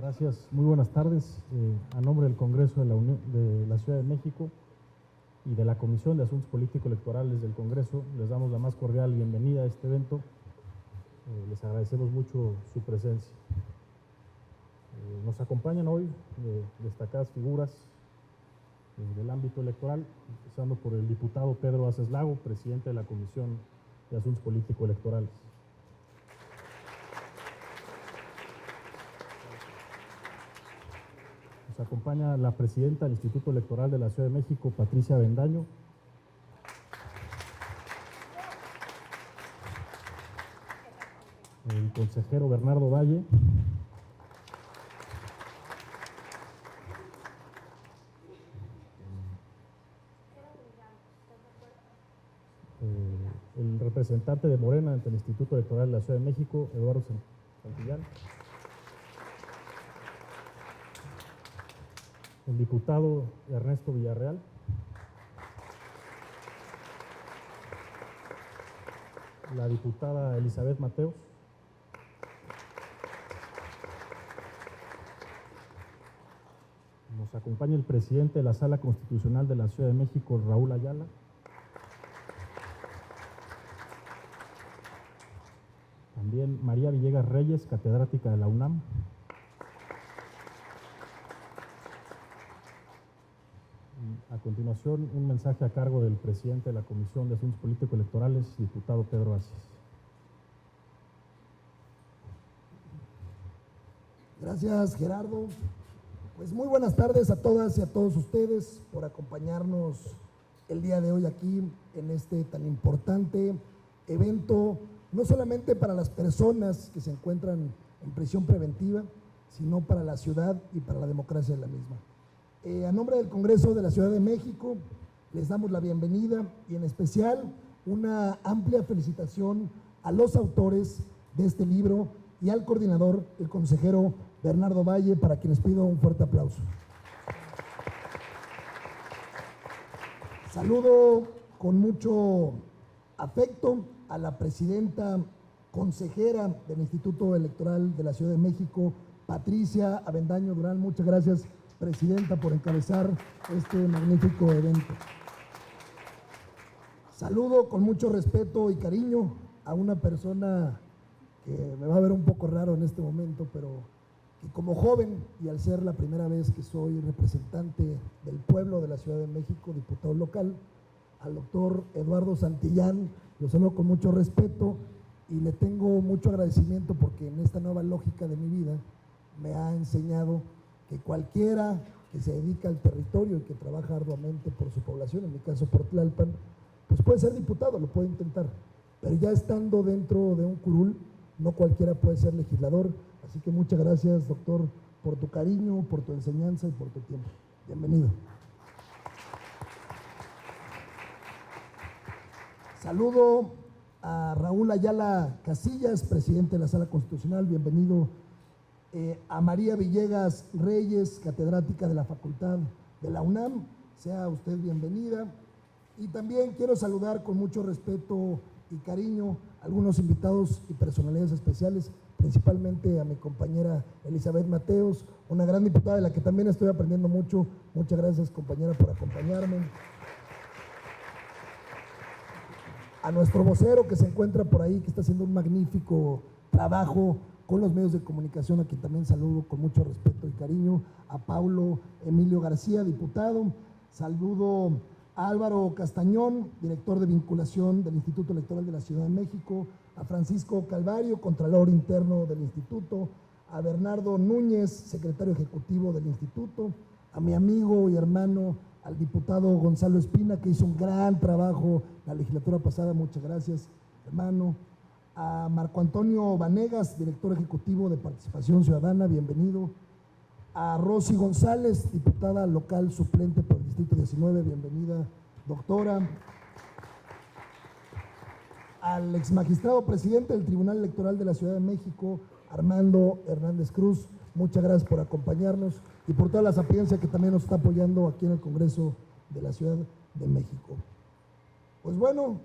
Gracias, muy buenas tardes. A nombre del Congreso de la Ciudad de México y de la Comisión de Asuntos Político-Electorales del Congreso, les damos la más cordial bienvenida a este evento. Les agradecemos mucho su presencia. Nos acompañan hoy destacadas figuras del ámbito electoral, empezando por el diputado Pedro Aces Lago, presidente de la Comisión de Asuntos Político-Electorales. Nos acompaña la presidenta del Instituto Electoral de la Ciudad de México, Patricia Avendaño. El consejero Bernardo Valle. El representante de Morena ante el Instituto Electoral de la Ciudad de México, Eduardo Santillán. El diputado Ernesto Villarreal. La diputada Elizabeth Mateos. Nos acompaña el presidente de la Sala Constitucional de la Ciudad de México, Raúl Ayala. También María Villegas Reyes, catedrática de la UNAM. A continuación, un mensaje a cargo del presidente de la Comisión de Asuntos Político-Electorales, diputado Pedro Aces. Gracias, Gerardo. Pues muy buenas tardes a todas y a todos ustedes por acompañarnos el día de hoy aquí en este tan importante evento, no solamente para las personas que se encuentran en prisión preventiva, sino para la ciudad y para la democracia de la misma. A nombre del Congreso de la Ciudad de México, les damos la bienvenida y en especial una amplia felicitación a los autores de este libro y al coordinador, el consejero Bernardo Valle, para quienes pido un fuerte aplauso. Saludo con mucho afecto a la presidenta consejera del Instituto Electoral de la Ciudad de México, Patricia Avendaño Durán. Muchas gracias, presidenta, por encabezar este magnífico evento. Saludo con mucho respeto y cariño a una persona que me va a ver un poco raro en este momento, pero que como joven y al ser la primera vez que soy representante del pueblo de la Ciudad de México, diputado local, al doctor Eduardo Santillán, lo saludo con mucho respeto y le tengo mucho agradecimiento porque en esta nueva lógica de mi vida me ha enseñado que cualquiera que se dedica al territorio y que trabaja arduamente por su población, en mi caso por Tlalpan, pues puede ser diputado, lo puede intentar, pero ya estando dentro de un curul, no cualquiera puede ser legislador. Así que muchas gracias, doctor, por tu cariño, por tu enseñanza y por tu tiempo. Bienvenido. Saludo a Raúl Ayala Casillas, presidente de la Sala Constitucional. Bienvenido. A María Villegas Reyes, catedrática de la Facultad de la UNAM. Sea usted bienvenida. Y también quiero saludar con mucho respeto y cariño a algunos invitados y personalidades especiales, principalmente a mi compañera Elizabeth Mateos, una gran diputada de la que también estoy aprendiendo mucho. Muchas gracias, compañera, por acompañarme. A nuestro vocero que se encuentra por ahí, que está haciendo un magnífico trabajo con los medios de comunicación, a quien también saludo con mucho respeto y cariño. A Paulo Emilio García, diputado. Saludo a Álvaro Castañón, director de vinculación del Instituto Electoral de la Ciudad de México, a Francisco Calvario, contralor interno del instituto, a Bernardo Núñez, secretario ejecutivo del instituto, a mi amigo y hermano, al diputado Gonzalo Espina, que hizo un gran trabajo la legislatura pasada. Muchas gracias, hermano. A Marco Antonio Vanegas, director ejecutivo de Participación Ciudadana, bienvenido. A Rosy González, diputada local suplente por el Distrito 19, bienvenida, doctora. Al exmagistrado presidente del Tribunal Electoral de la Ciudad de México, Armando Hernández Cruz, muchas gracias por acompañarnos y por toda la sapiencia que también nos está apoyando aquí en el Congreso de la Ciudad de México. Pues bueno,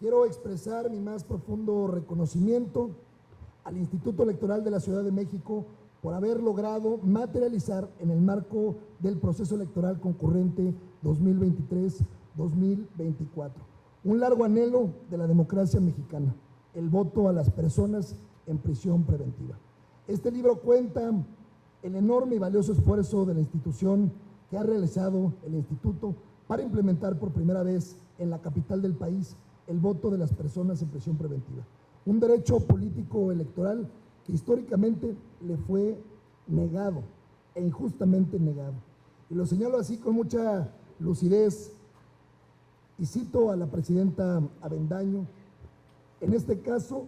quiero expresar mi más profundo reconocimiento al Instituto Electoral de la Ciudad de México por haber logrado materializar en el marco del proceso electoral concurrente 2023-2024. Un largo anhelo de la democracia mexicana, el voto a las personas en prisión preventiva. Este libro cuenta el enorme y valioso esfuerzo de la institución que ha realizado el Instituto para implementar por primera vez en la capital del país el voto de las personas en prisión preventiva. Un derecho político electoral que históricamente le fue negado e injustamente negado. Y lo señalo así con mucha lucidez y cito a la presidenta Avendaño: en este caso,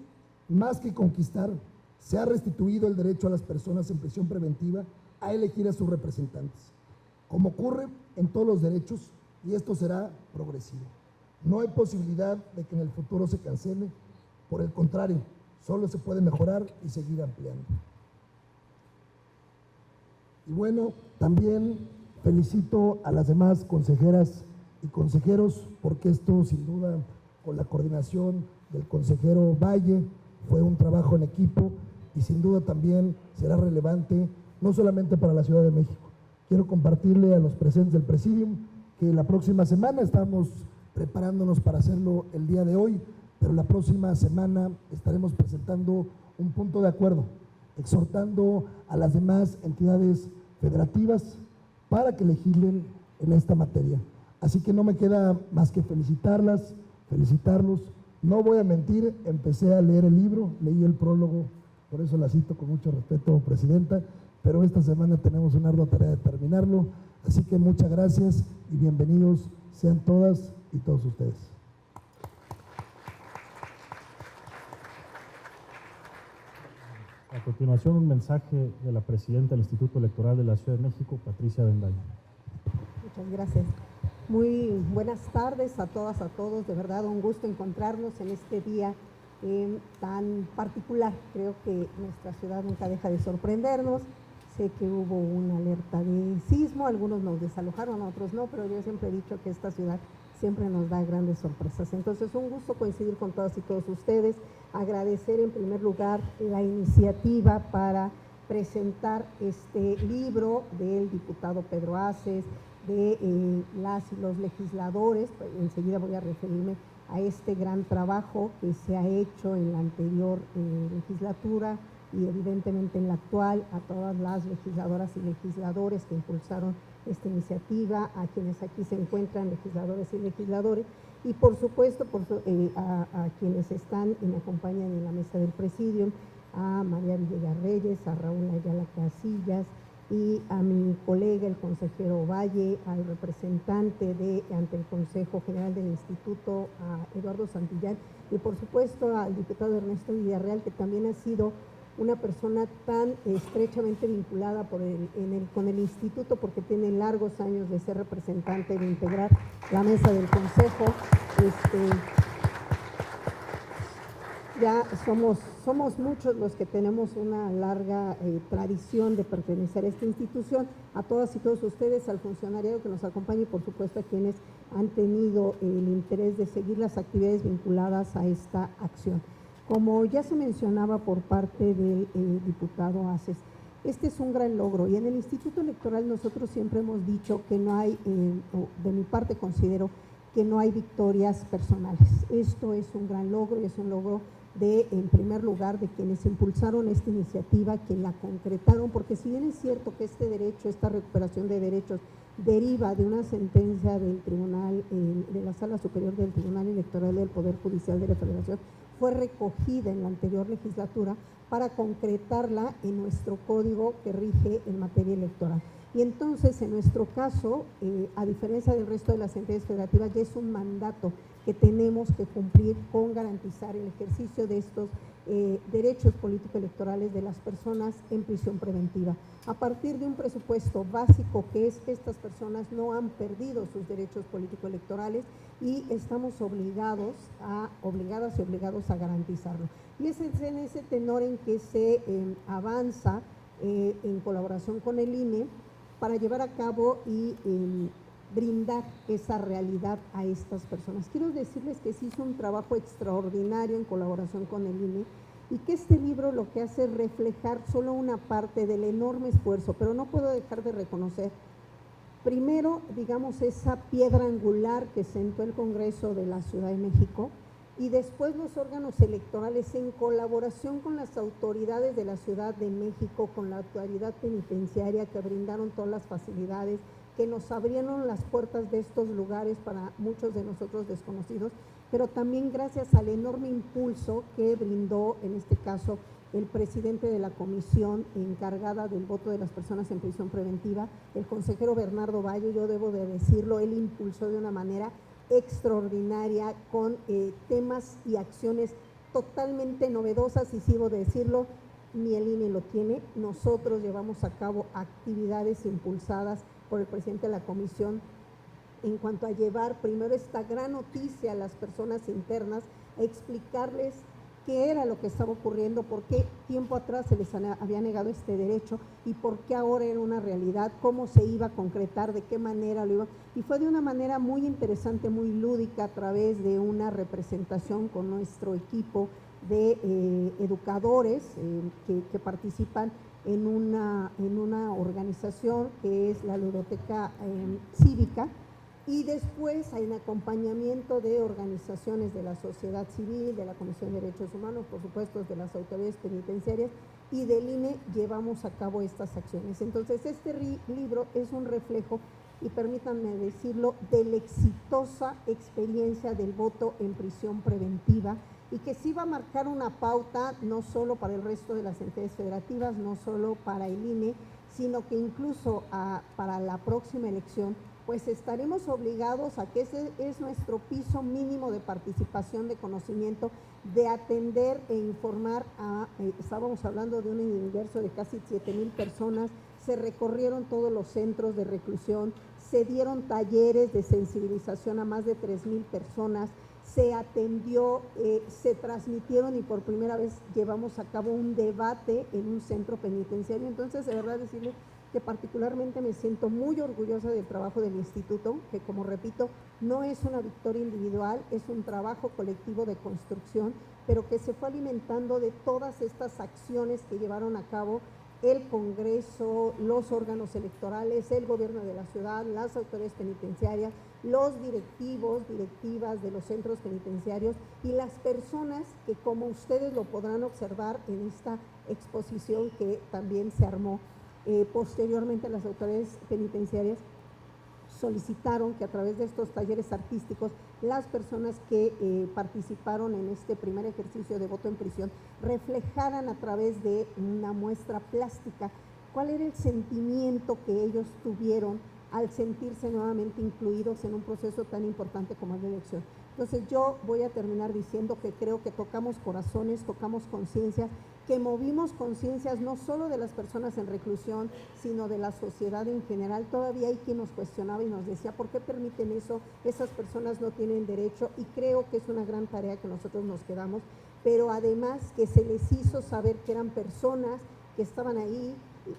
más que conquistar, se ha restituido el derecho a las personas en prisión preventiva a elegir a sus representantes, como ocurre en todos los derechos, y esto será progresivo. No hay posibilidad de que en el futuro se cancele, por el contrario, solo se puede mejorar y seguir ampliando. Y bueno, también felicito a las demás consejeras y consejeros, porque esto sin duda, con la coordinación del consejero Valle, fue un trabajo en equipo y sin duda también será relevante, no solamente para la Ciudad de México. Quiero compartirle a los presentes del Presidium que la próxima semana estamos preparándonos para hacerlo el día de hoy, pero la próxima semana estaremos presentando un punto de acuerdo, exhortando a las demás entidades federativas para que legislen en esta materia. Así que no me queda más que felicitarlas, felicitarlos. No voy a mentir, empecé a leer el libro, leí el prólogo, por eso la cito con mucho respeto, presidenta, pero esta semana tenemos una ardua tarea de terminarlo. Así que muchas gracias y bienvenidos sean todas y todos ustedes. A continuación, un mensaje de la presidenta del Instituto Electoral de la Ciudad de México, Patricia Avendaño. Muchas gracias. Muy buenas tardes a todas, a todos. De verdad, un gusto encontrarnos en este día tan particular. Creo que nuestra ciudad nunca deja de sorprendernos. Sé que hubo una alerta de sismo, algunos nos desalojaron, otros no, pero yo siempre he dicho que esta ciudad siempre nos da grandes sorpresas. Entonces, un gusto coincidir con todas y todos ustedes. Agradecer en primer lugar la iniciativa para presentar este libro del diputado Pedro Aces, de las y los legisladores. Pues, enseguida voy a referirme a este gran trabajo que se ha hecho en la anterior legislatura y evidentemente en la actual, a todas las legisladoras y legisladores que impulsaron esta iniciativa, a quienes aquí se encuentran, legisladores y legisladores, y por supuesto a quienes están y me acompañan en la mesa del Presidium, a María Villegas Reyes, a Raúl Ayala Casillas y a mi colega, el consejero Valle, al representante ante el Consejo General del Instituto, a Eduardo Santillán, y por supuesto al diputado Ernesto Villarreal, que también ha sido una persona tan estrechamente vinculada con el instituto, porque tiene largos años de ser representante, de integrar la mesa del consejo. Ya somos muchos los que tenemos una larga tradición de pertenecer a esta institución. A todas y todos ustedes, al funcionariado que nos acompaña y por supuesto a quienes han tenido el interés de seguir las actividades vinculadas a esta acción. Como ya se mencionaba por parte del diputado Aces, este es un gran logro y en el Instituto Electoral nosotros siempre hemos dicho que no hay, de mi parte considero que no hay victorias personales. Esto es un gran logro y es un logro en primer lugar, de quienes impulsaron esta iniciativa, que la concretaron, porque si bien es cierto que este derecho, esta recuperación de derechos deriva de una sentencia del Tribunal, de la Sala Superior del Tribunal Electoral del Poder Judicial de la Federación, fue recogida en la anterior legislatura para concretarla en nuestro código que rige en materia electoral. Y entonces, en nuestro caso, a diferencia del resto de las entidades federativas, ya es un mandato que tenemos que cumplir con garantizar el ejercicio de estos derechos político-electorales de las personas en prisión preventiva, a partir de un presupuesto básico, que es que estas personas no han perdido sus derechos político-electorales y estamos obligadas y obligados a garantizarlo. Y es en ese tenor en que se avanza en colaboración con el INE para llevar a cabo y brindar esa realidad a estas personas. Quiero decirles que se hizo un trabajo extraordinario en colaboración con el INE y que este libro lo que hace es reflejar solo una parte del enorme esfuerzo, pero no puedo dejar de reconocer, primero, digamos, esa piedra angular que sentó el Congreso de la Ciudad de México, y después los órganos electorales en colaboración con las autoridades de la Ciudad de México, con la autoridad penitenciaria, que brindaron todas las facilidades, que nos abrieron las puertas de estos lugares para muchos de nosotros desconocidos, pero también gracias al enorme impulso que brindó, en este caso, el presidente de la comisión encargada del voto de las personas en prisión preventiva, el consejero Bernardo Bayo. Yo debo de decirlo, él impulsó de una manera extraordinaria con temas y acciones totalmente novedosas, y sigo de decirlo, ni el INE lo tiene. Nosotros llevamos a cabo actividades impulsadas por el presidente de la comisión en cuanto a llevar primero esta gran noticia a las personas internas, a explicarles qué era lo que estaba ocurriendo, por qué tiempo atrás se les había negado este derecho y por qué ahora era una realidad, cómo se iba a concretar, de qué manera lo iba. Y fue de una manera muy interesante, muy lúdica, a través de una representación con nuestro equipo de educadores que participan en una organización que es la Ludoteca Cívica. Y después hay un acompañamiento de organizaciones de la sociedad civil, de la Comisión de Derechos Humanos, por supuesto, de las autoridades penitenciarias, y del INE llevamos a cabo estas acciones. Entonces, este libro es un reflejo, y permítanme decirlo, de la exitosa experiencia del voto en prisión preventiva, y que sí va a marcar una pauta no solo para el resto de las entidades federativas, no solo para el INE, sino que incluso para la próxima elección, pues estaremos obligados a que ese es nuestro piso mínimo de participación, de conocimiento, de atender e informar estábamos hablando de un universo de casi 7,000 personas, se recorrieron todos los centros de reclusión, se dieron talleres de sensibilización a más de 3,000 personas, se atendió, se transmitieron, y por primera vez llevamos a cabo un debate en un centro penitenciario. Entonces, de verdad decirles que particularmente me siento muy orgullosa del trabajo del instituto, que, como repito, no es una victoria individual, es un trabajo colectivo de construcción, pero que se fue alimentando de todas estas acciones que llevaron a cabo el Congreso, los órganos electorales, el gobierno de la ciudad, las autoridades penitenciarias, los directivos, directivas de los centros penitenciarios, y las personas que, como ustedes lo podrán observar en esta exposición que también se armó. Posteriormente, las autoridades penitenciarias solicitaron que a través de estos talleres artísticos las personas que participaron en este primer ejercicio de voto en prisión reflejaran a través de una muestra plástica cuál era el sentimiento que ellos tuvieron al sentirse nuevamente incluidos en un proceso tan importante como es la elección. Entonces, yo voy a terminar diciendo que creo que tocamos corazones, tocamos conciencias, que movimos conciencias no solo de las personas en reclusión, sino de la sociedad en general. Todavía hay quien nos cuestionaba y nos decía, ¿por qué permiten eso? Esas personas no tienen derecho, y creo que es una gran tarea que nosotros nos quedamos, pero además que se les hizo saber que eran personas que estaban ahí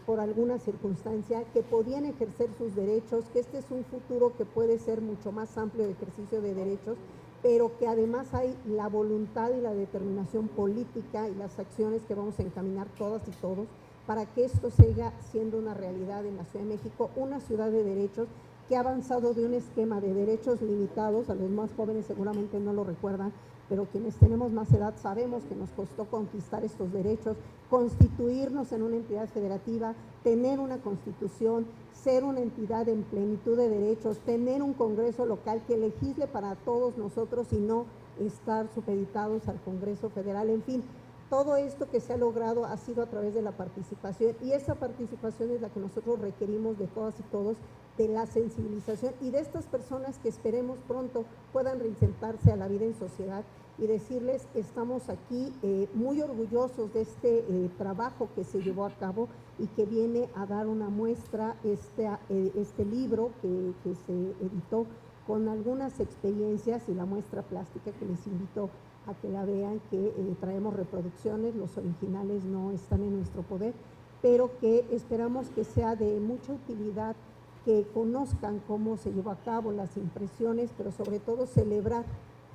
por alguna circunstancia, que podían ejercer sus derechos, que este es un futuro que puede ser mucho más amplio de ejercicio de derechos, pero que además hay la voluntad y la determinación política y las acciones que vamos a encaminar todas y todos para que esto siga siendo una realidad en la Ciudad de México, una ciudad de derechos que ha avanzado de un esquema de derechos limitados. A los más jóvenes seguramente no lo recuerdan, pero quienes tenemos más edad sabemos que nos costó conquistar estos derechos, constituirnos en una entidad federativa, tener una constitución, ser una entidad en plenitud de derechos, tener un Congreso local que legisle para todos nosotros y no estar supeditados al Congreso Federal. En fin, todo esto que se ha logrado ha sido a través de la participación, y esa participación es la que nosotros requerimos de todas y todos, de la sensibilización y de estas personas que esperemos pronto puedan reinsertarse a la vida en sociedad, y decirles, estamos aquí muy orgullosos de este trabajo que se llevó a cabo y que viene a dar una muestra, este libro que se editó con algunas experiencias y la muestra plástica que les invito a que la vean, que traemos reproducciones, los originales no están en nuestro poder, pero que esperamos que sea de mucha utilidad, que conozcan cómo se llevó a cabo las impresiones, pero sobre todo celebrar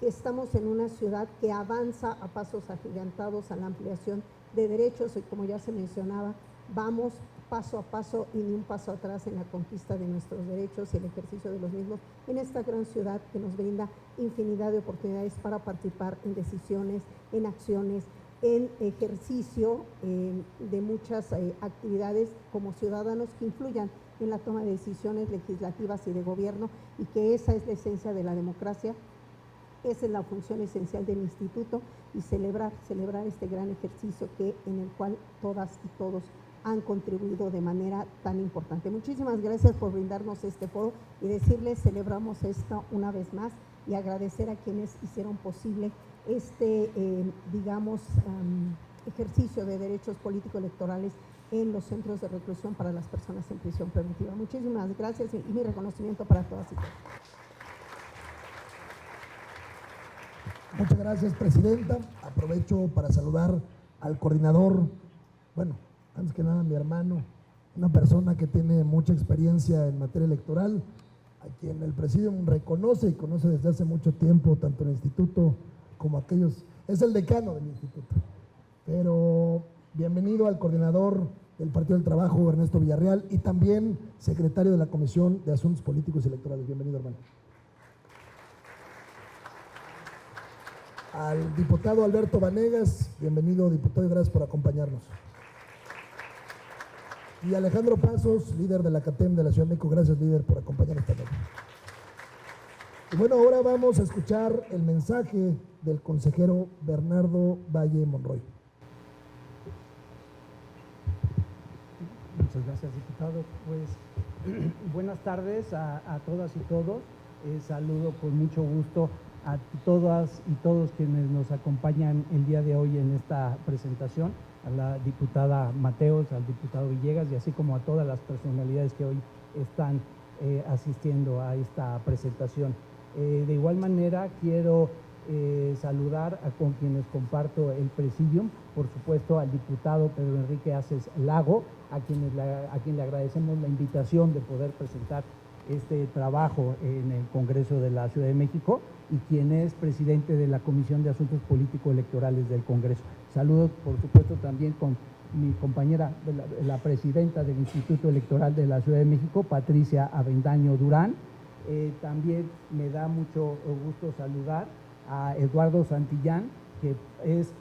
que estamos en una ciudad que avanza a pasos agigantados a la ampliación de derechos y, como ya se mencionaba, vamos paso a paso y ni un paso atrás en la conquista de nuestros derechos y el ejercicio de los mismos en esta gran ciudad que nos brinda infinidad de oportunidades para participar en decisiones, en acciones, en ejercicio de muchas actividades como ciudadanos que influyan en la toma de decisiones legislativas y de gobierno, y que esa es la esencia de la democracia. Esa es la función esencial del instituto, y celebrar este gran ejercicio en el cual todas y todos han contribuido de manera tan importante. Muchísimas gracias por brindarnos este foro y decirles, celebramos esto una vez más, y agradecer a quienes hicieron posible este, ejercicio de derechos político-electorales en los centros de reclusión para las personas en prisión preventiva. Muchísimas gracias y mi reconocimiento para todas y todos. Muchas gracias, presidenta. Aprovecho para saludar al coordinador, bueno, antes que nada mi hermano, una persona que tiene mucha experiencia en materia electoral, a quien el presidium reconoce y conoce desde hace mucho tiempo, tanto en el instituto como aquellos, es el decano del instituto. Pero bienvenido al coordinador del Partido del Trabajo, Ernesto Villarreal, y también secretario de la Comisión de Asuntos Políticos y Electorales. Bienvenido, hermano. Al diputado Alberto Vanegas, bienvenido, diputado, y gracias por acompañarnos. Y Alejandro Pasos, líder de la CATEM de la Ciudad de México, gracias, líder, por acompañarnos esta noche. Y bueno, ahora vamos a escuchar el mensaje del consejero Bernardo Valle Monroy. Muchas gracias, diputado. Pues buenas tardes a todas y todos. Saludo con mucho gusto a todas y todos quienes nos acompañan el día de hoy en esta presentación, a la diputada Mateos, al diputado Villegas, y así como a todas las personalidades que hoy están asistiendo a esta presentación. De igual manera, quiero saludar con quienes comparto el presidium, por supuesto al diputado Pedro Enrique Aces Lago, a quien le agradecemos la invitación de poder presentar este trabajo en el Congreso de la Ciudad de México, y quien es presidente de la Comisión de Asuntos Político-Electorales del Congreso. Saludos, por supuesto, también con mi compañera, la presidenta del Instituto Electoral de la Ciudad de México, Patricia Avendaño Durán. También me da mucho gusto saludar a Eduardo Santillán, que es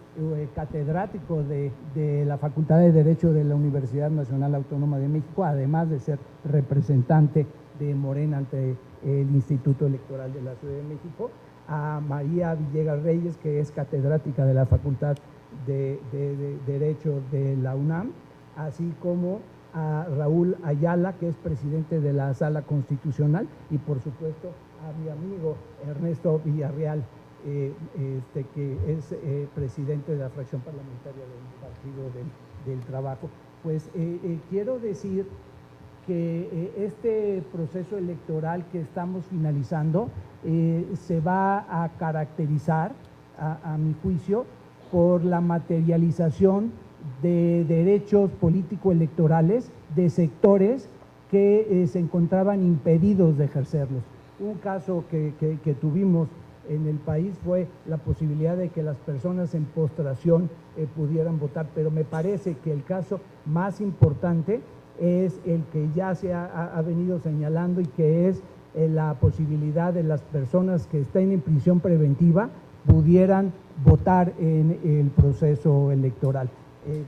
catedrático de la Facultad de Derecho de la Universidad Nacional Autónoma de México, además de ser representante de Morena ante el Instituto Electoral de la Ciudad de México, a María Villegas Reyes, que es catedrática de la Facultad de Derecho de la UNAM, así como a Raúl Ayala, que es presidente de la Sala Constitucional, y por supuesto a mi amigo Ernesto Villarreal, que es presidente de la fracción parlamentaria del Partido del Trabajo. Pues quiero decir que este proceso electoral que estamos finalizando se va a caracterizar, a mi juicio, por la materialización de derechos político-electorales de sectores que se encontraban impedidos de ejercerlos. Un caso que tuvimos en el país fue la posibilidad de que las personas en postración pudieran votar, pero me parece que el caso más importante es el que ya se ha venido señalando, y que es la posibilidad de las personas que estén en prisión preventiva pudieran votar en el proceso electoral.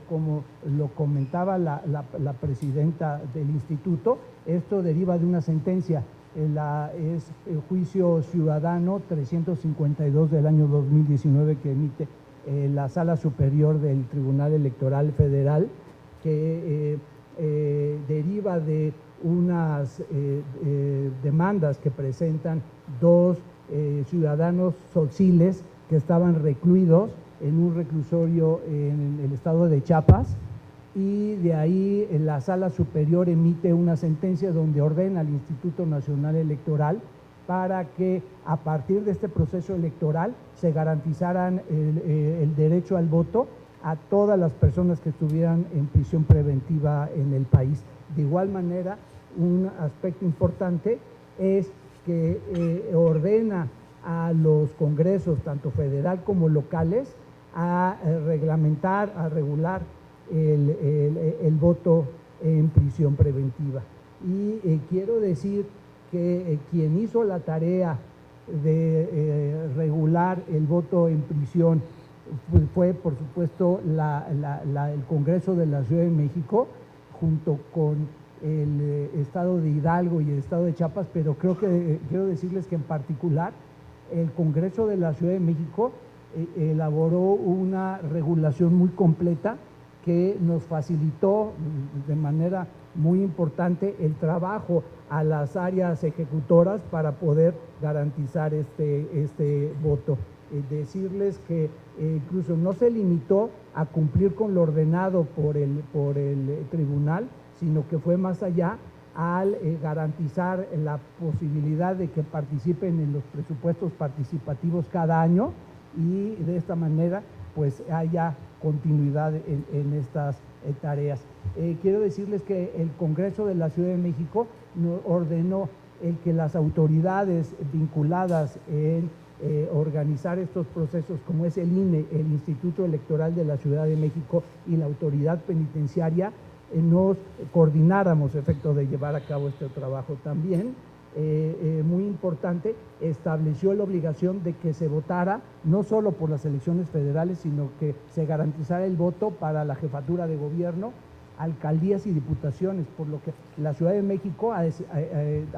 Como lo comentaba la presidenta del instituto, esto deriva de una sentencia, es el juicio ciudadano 352 del año 2019 que emite la Sala Superior del Tribunal Electoral Federal, que deriva de unas demandas que presentan dos ciudadanos tzotziles que estaban recluidos en un reclusorio en el estado de Chiapas, y de ahí la Sala Superior emite una sentencia donde ordena al Instituto Nacional Electoral para que a partir de este proceso electoral se garantizaran el derecho al voto a todas las personas que estuvieran en prisión preventiva en el país. De igual manera, un aspecto importante es que ordena a los congresos, tanto federal como locales, a reglamentar, a regular el voto en prisión preventiva. Y quiero decir que quien hizo la tarea de regular el voto en prisión fue, por supuesto, el Congreso de la Ciudad de México, junto con el Estado de Hidalgo y el Estado de Chiapas, pero quiero decirles que en particular el Congreso de la Ciudad de México elaboró una regulación muy completa que nos facilitó de manera muy importante el trabajo a las áreas ejecutoras para poder garantizar este voto. Decirles que incluso no se limitó a cumplir con lo ordenado por el tribunal, sino que fue más allá al garantizar la posibilidad de que participen en los presupuestos participativos cada año y de esta manera pues haya continuidad en estas tareas. Quiero decirles que el Congreso de la Ciudad de México ordenó el que las autoridades vinculadas en organizar estos procesos, como es el INE, el Instituto Electoral de la Ciudad de México y la Autoridad Penitenciaria, nos coordináramos a efecto de llevar a cabo este trabajo. También, muy importante, estableció la obligación de que se votara no solo por las elecciones federales, sino que se garantizara el voto para la jefatura de gobierno, alcaldías y diputaciones, por lo que la Ciudad de México, a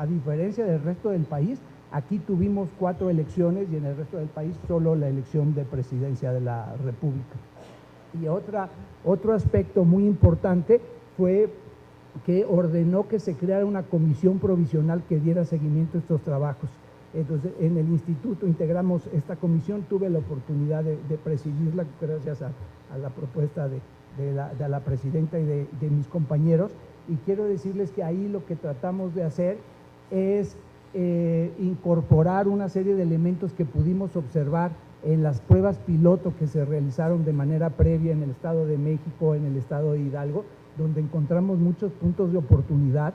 diferencia del resto del país, aquí tuvimos 4 elecciones y en el resto del país solo la elección de presidencia de la República. Y otro aspecto muy importante fue que ordenó que se creara una comisión provisional que diera seguimiento a estos trabajos. Entonces, en el instituto integramos esta comisión, tuve la oportunidad de presidirla gracias a la propuesta de la presidenta y de mis compañeros, y quiero decirles que ahí lo que tratamos de hacer es incorporar una serie de elementos que pudimos observar en las pruebas piloto que se realizaron de manera previa en el Estado de México, en el Estado de Hidalgo, donde encontramos muchos puntos de oportunidad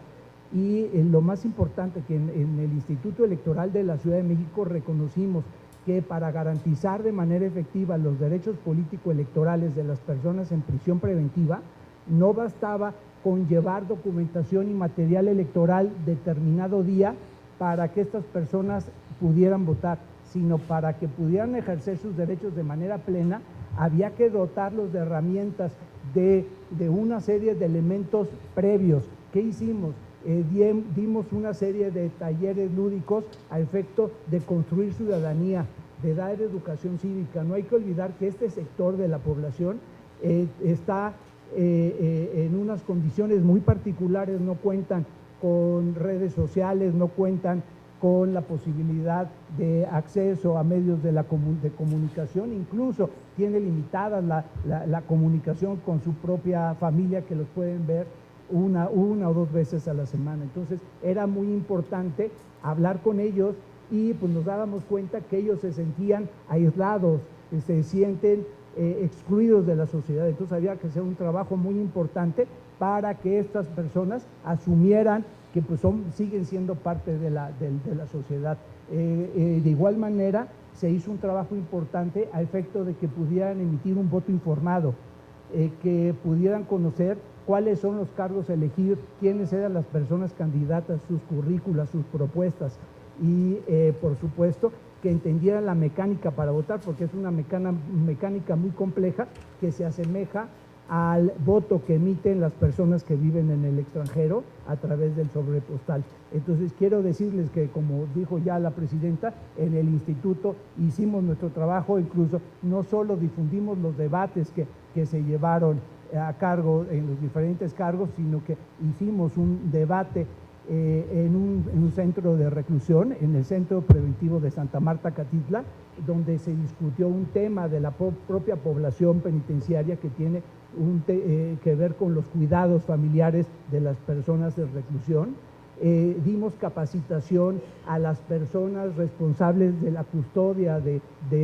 y lo más importante que en el Instituto Electoral de la Ciudad de México reconocimos que para garantizar de manera efectiva los derechos político-electorales de las personas en prisión preventiva, no bastaba con llevar documentación y material electoral determinado día para que estas personas pudieran votar, sino para que pudieran ejercer sus derechos de manera plena, había que dotarlos de herramientas, de una serie de elementos previos. ¿Qué hicimos? Dimos una serie de talleres lúdicos a efecto de construir ciudadanía, de dar educación cívica. No hay que olvidar que este sector de la población está en unas condiciones muy particulares, no cuentan con redes sociales, no cuentan con la posibilidad de acceso a medios de comunicación, incluso tiene limitada la comunicación con su propia familia, que los pueden ver una o 2 veces a la semana. Entonces era muy importante hablar con ellos y pues nos dábamos cuenta que ellos se sentían aislados, se sienten excluidos de la sociedad. Entonces había que hacer un trabajo muy importante para que estas personas asumieran que pues siguen siendo parte de la sociedad. De igual manera, se hizo un trabajo importante a efecto de que pudieran emitir un voto informado, que pudieran conocer cuáles son los cargos a elegir, quiénes eran las personas candidatas, sus currículas, sus propuestas y, por supuesto, que entendieran la mecánica para votar, porque es una mecánica muy compleja que se asemeja al voto que emiten las personas que viven en el extranjero a través del sobre postal. Entonces quiero decirles que, como dijo ya la presidenta, en el instituto hicimos nuestro trabajo, incluso no solo difundimos los debates que se llevaron a cargo en los diferentes cargos, sino que hicimos un debate en un centro de reclusión, en el Centro Preventivo de Santa Marta, Catitla, donde se discutió un tema de la propia población penitenciaria que tiene que ver con los cuidados familiares de las personas de reclusión. Dimos capacitación a las personas responsables de la custodia de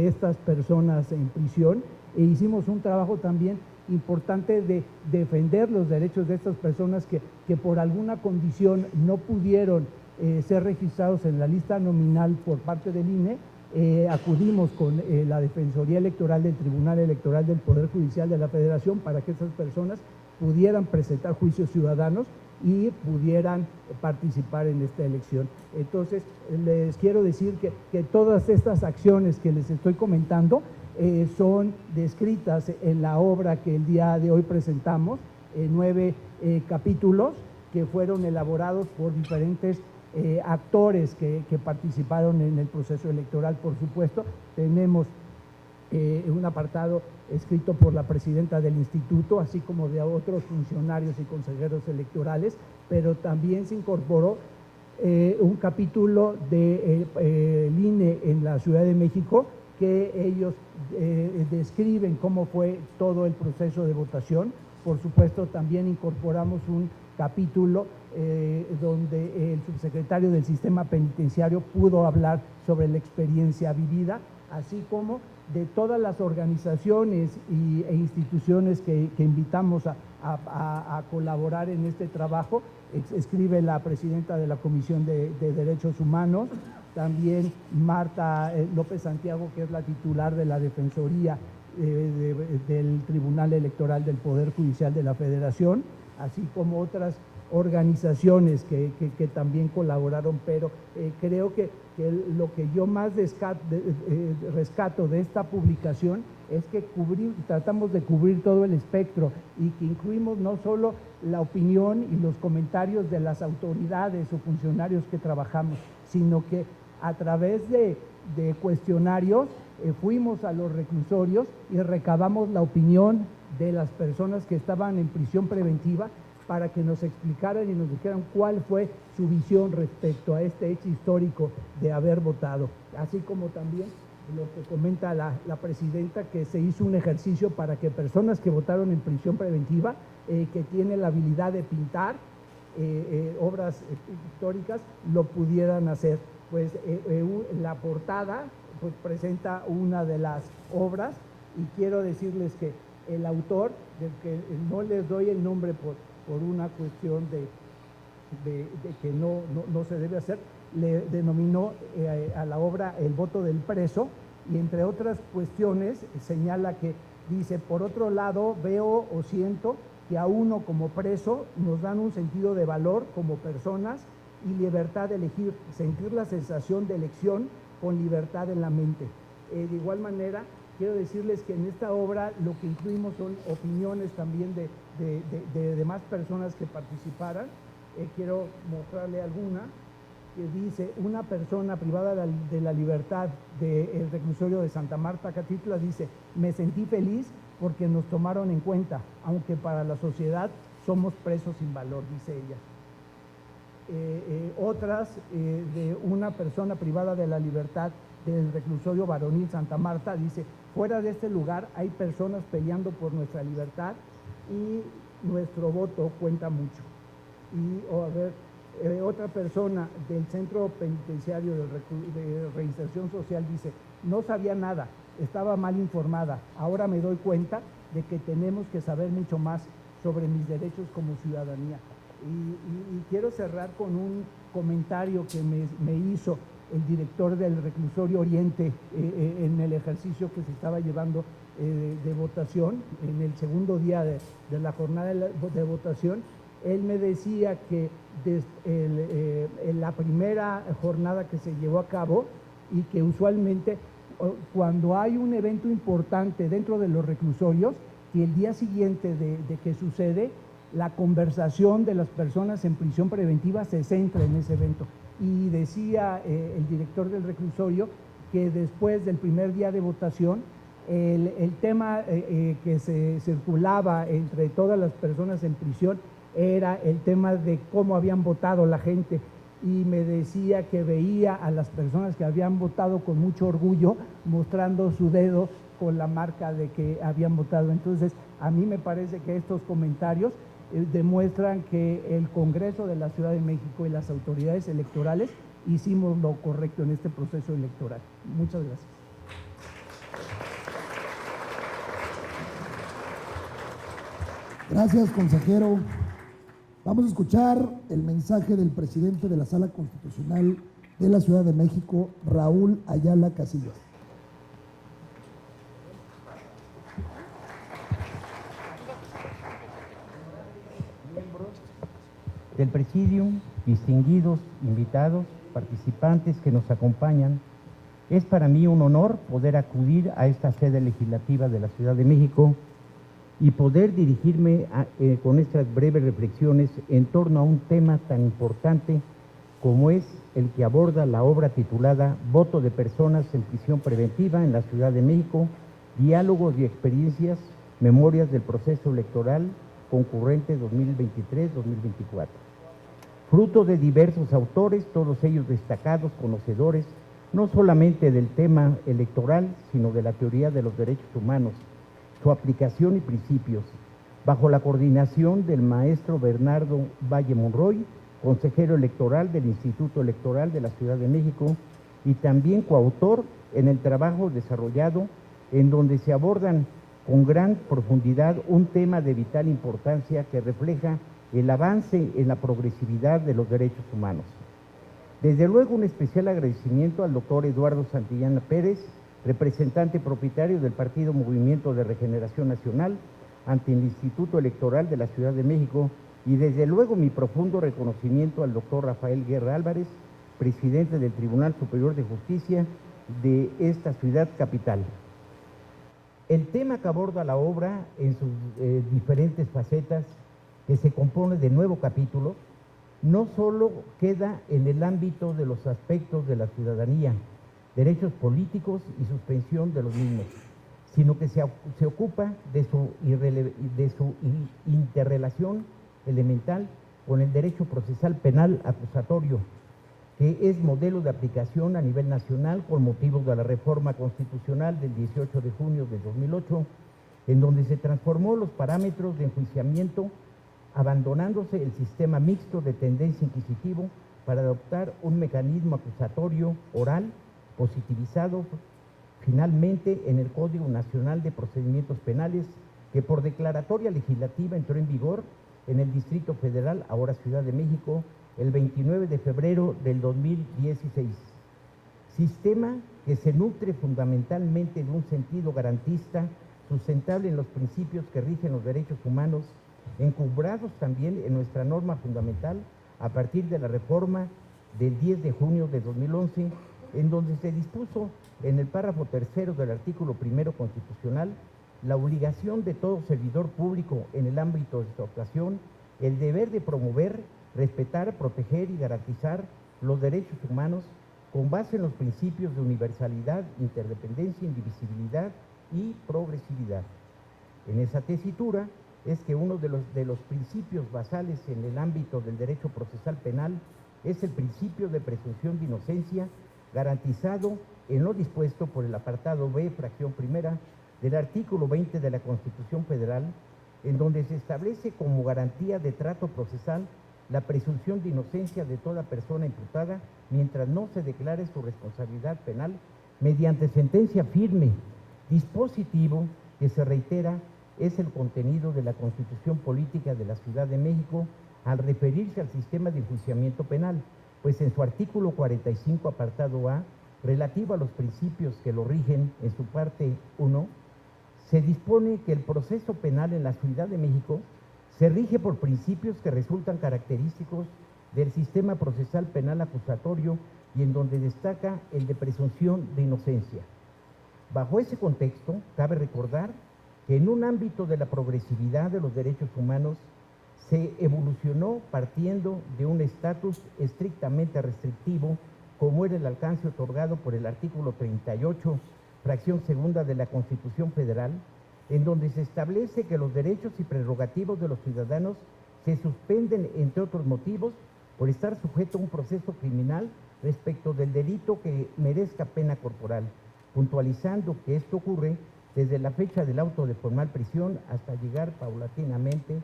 estas personas en prisión e hicimos un trabajo también importante de defender los derechos de estas personas que por alguna condición no pudieron ser registrados en la lista nominal por parte del INE, acudimos con la Defensoría Electoral del Tribunal Electoral del Poder Judicial de la Federación para que esas personas pudieran presentar juicios ciudadanos y pudieran participar en esta elección. Entonces, les quiero decir que todas estas acciones que les estoy comentando son descritas en la obra que el día de hoy presentamos, 9 capítulos que fueron elaborados por diferentes actores que participaron en el proceso electoral. Por supuesto, tenemos un apartado escrito por la presidenta del instituto, así como de otros funcionarios y consejeros electorales, pero también se incorporó un capítulo del INE en la Ciudad de México, que ellos describen cómo fue todo el proceso de votación. Por supuesto, también incorporamos un capítulo donde el subsecretario del Sistema Penitenciario pudo hablar sobre la experiencia vivida, así como de todas las organizaciones e instituciones que invitamos a colaborar en este trabajo. Escribe la presidenta de la Comisión de Derechos Humanos, también Marta López Santiago, que es la titular de la Defensoría del Tribunal Electoral del Poder Judicial de la Federación, así como otras organizaciones que también colaboraron, pero creo que lo que yo más rescato de esta publicación es que tratamos de cubrir todo el espectro y que incluimos no solo la opinión y los comentarios de las autoridades o funcionarios que trabajamos, sino que a través de cuestionarios fuimos a los reclusorios y recabamos la opinión de las personas que estaban en prisión preventiva para que nos explicaran y nos dijeran cuál fue su visión respecto a este hecho histórico de haber votado. Así como también lo que comenta la presidenta, que se hizo un ejercicio para que personas que votaron en prisión preventiva, que tienen la habilidad de pintar obras históricas, lo pudieran hacer. Pues la portada pues presenta una de las obras, y quiero decirles que el autor, del que no les doy el nombre por una cuestión de que no se debe hacer, le denominó a la obra El voto del preso, y entre otras cuestiones señala que dice: por otro lado, veo o siento que a uno como preso nos dan un sentido de valor como personas y libertad de elegir, sentir la sensación de elección con libertad en la mente. De igual manera, quiero decirles que en esta obra lo que incluimos son opiniones también de demás personas que participaran. Quiero mostrarle alguna que dice: una persona privada de la libertad del reclusorio de Santa Marta, Catitla, dice: me sentí feliz porque nos tomaron en cuenta, aunque para la sociedad somos presos sin valor, dice ella. Otras de una persona privada de la libertad del reclusorio varonil Santa Marta, dice: fuera de este lugar hay personas peleando por nuestra libertad y nuestro voto cuenta mucho. Y otra persona del centro penitenciario de reinserción social dice: no sabía nada, estaba mal informada, ahora me doy cuenta de que tenemos que saber mucho más sobre mis derechos como ciudadanía. Y quiero cerrar con un comentario que me hizo el director del reclusorio Oriente en el ejercicio que se estaba llevando de votación, en el segundo día de la jornada de votación. Él me decía que en la primera jornada que se llevó a cabo, y que usualmente cuando hay un evento importante dentro de los reclusorios, que el día siguiente de que sucede, la conversación de las personas en prisión preventiva se centra en ese evento. Y decía el director del reclusorio que después del primer día de votación, el tema que se circulaba entre todas las personas en prisión era el tema de cómo habían votado la gente, y me decía que veía a las personas que habían votado con mucho orgullo mostrando su dedo con la marca de que habían votado. Entonces, a mí me parece que estos comentarios demuestran que el Congreso de la Ciudad de México y las autoridades electorales hicimos lo correcto en este proceso electoral. Muchas gracias. Gracias, consejero. Vamos a escuchar el mensaje del presidente de la Sala Constitucional de la Ciudad de México, Raúl Ayala Casillas. Del Presidium, distinguidos invitados, participantes que nos acompañan, es para mí un honor poder acudir a esta sede legislativa de la Ciudad de México y poder dirigirme con estas breves reflexiones en torno a un tema tan importante como es el que aborda la obra titulada Voto de personas en prisión preventiva en la Ciudad de México, diálogos y experiencias, memorias del proceso electoral concurrente 2023-2024. Fruto de diversos autores, todos ellos destacados, conocedores, no solamente del tema electoral, sino de la teoría de los derechos humanos, su aplicación y principios, bajo la coordinación del maestro Bernardo Valle Monroy, consejero electoral del Instituto Electoral de la Ciudad de México y también coautor en el trabajo desarrollado en donde se abordan con gran profundidad un tema de vital importancia que refleja el avance en la progresividad de los derechos humanos. Desde luego, un especial agradecimiento al doctor Eduardo Santillana Pérez, representante propietario del Partido Movimiento de Regeneración Nacional ante el Instituto Electoral de la Ciudad de México, y desde luego mi profundo reconocimiento al doctor Rafael Guerra Álvarez, presidente del Tribunal Superior de Justicia de esta ciudad capital. El tema que aborda la obra en sus diferentes facetas, que se compone de 9 capítulos, no solo queda en el ámbito de los aspectos de la ciudadanía, derechos políticos y suspensión de los mismos, sino que se ocupa de su interrelación elemental con el derecho procesal penal acusatorio, que es modelo de aplicación a nivel nacional con motivo de la reforma constitucional del 18 de junio de 2008, en donde se transformó los parámetros de enjuiciamiento, abandonándose el sistema mixto de tendencia inquisitivo para adoptar un mecanismo acusatorio oral positivizado finalmente en el Código Nacional de Procedimientos Penales, que por declaratoria legislativa entró en vigor en el Distrito Federal, ahora Ciudad de México, el 29 de febrero del 2016. Sistema que se nutre fundamentalmente de un sentido garantista, sustentable en los principios que rigen los derechos humanos, encumbrados también en nuestra norma fundamental a partir de la reforma del 10 de junio de 2011, en donde se dispuso en el párrafo 3 del artículo 1 constitucional la obligación de todo servidor público en el ámbito de su actuación, el deber de promover, respetar, proteger y garantizar los derechos humanos con base en los principios de universalidad, interdependencia, indivisibilidad y progresividad. En esa tesitura es que uno de los principios basales en el ámbito del derecho procesal penal es el principio de presunción de inocencia, garantizado en lo dispuesto por el apartado B, fracción primera, del artículo 20 de la Constitución Federal, en donde se establece como garantía de trato procesal la presunción de inocencia de toda persona imputada mientras no se declare su responsabilidad penal mediante sentencia firme, dispositivo que se reitera es el contenido de la Constitución Política de la Ciudad de México al referirse al sistema de enjuiciamiento penal, pues en su artículo 45, apartado A, relativo a los principios que lo rigen en su parte 1, se dispone que el proceso penal en la Ciudad de México se rige por principios que resultan característicos del sistema procesal penal acusatorio y en donde destaca el de presunción de inocencia. Bajo ese contexto, cabe recordar que en un ámbito de la progresividad de los derechos humanos se evolucionó partiendo de un estatus estrictamente restrictivo, como era el alcance otorgado por el artículo 38, fracción segunda de la Constitución Federal, en donde se establece que los derechos y prerrogativos de los ciudadanos se suspenden, entre otros motivos, por estar sujeto a un proceso criminal respecto del delito que merezca pena corporal, puntualizando que esto ocurre desde la fecha del auto de formal prisión hasta llegar paulatinamente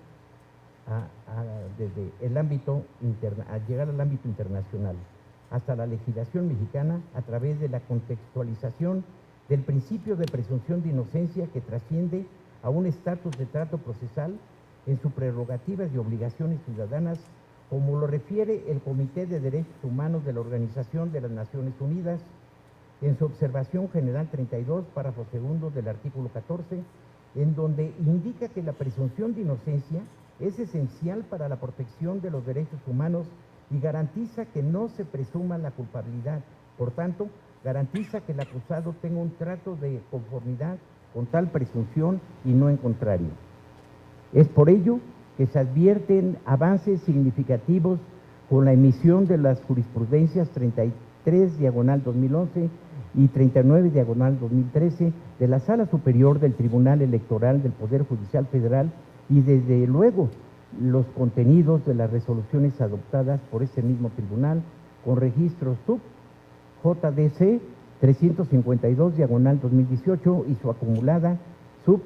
desde el ámbito a llegar al ámbito internacional, hasta la legislación mexicana a través de la contextualización del principio de presunción de inocencia que trasciende a un estatus de trato procesal en sus prerrogativas y obligaciones ciudadanas como lo refiere el Comité de Derechos Humanos de la Organización de las Naciones Unidas en su observación general 32, párrafo segundo del artículo 14, en donde indica que la presunción de inocencia es esencial para la protección de los derechos humanos y garantiza que no se presuma la culpabilidad. Por tanto, garantiza que el acusado tenga un trato de conformidad con tal presunción y no en contrario. Es por ello que se advierten avances significativos con la emisión de las jurisprudencias 33/2011 y 39/2013 de la Sala Superior del Tribunal Electoral del Poder Judicial Federal y desde luego los contenidos de las resoluciones adoptadas por ese mismo tribunal con registro sub JDC 352/2018 y su acumulada sub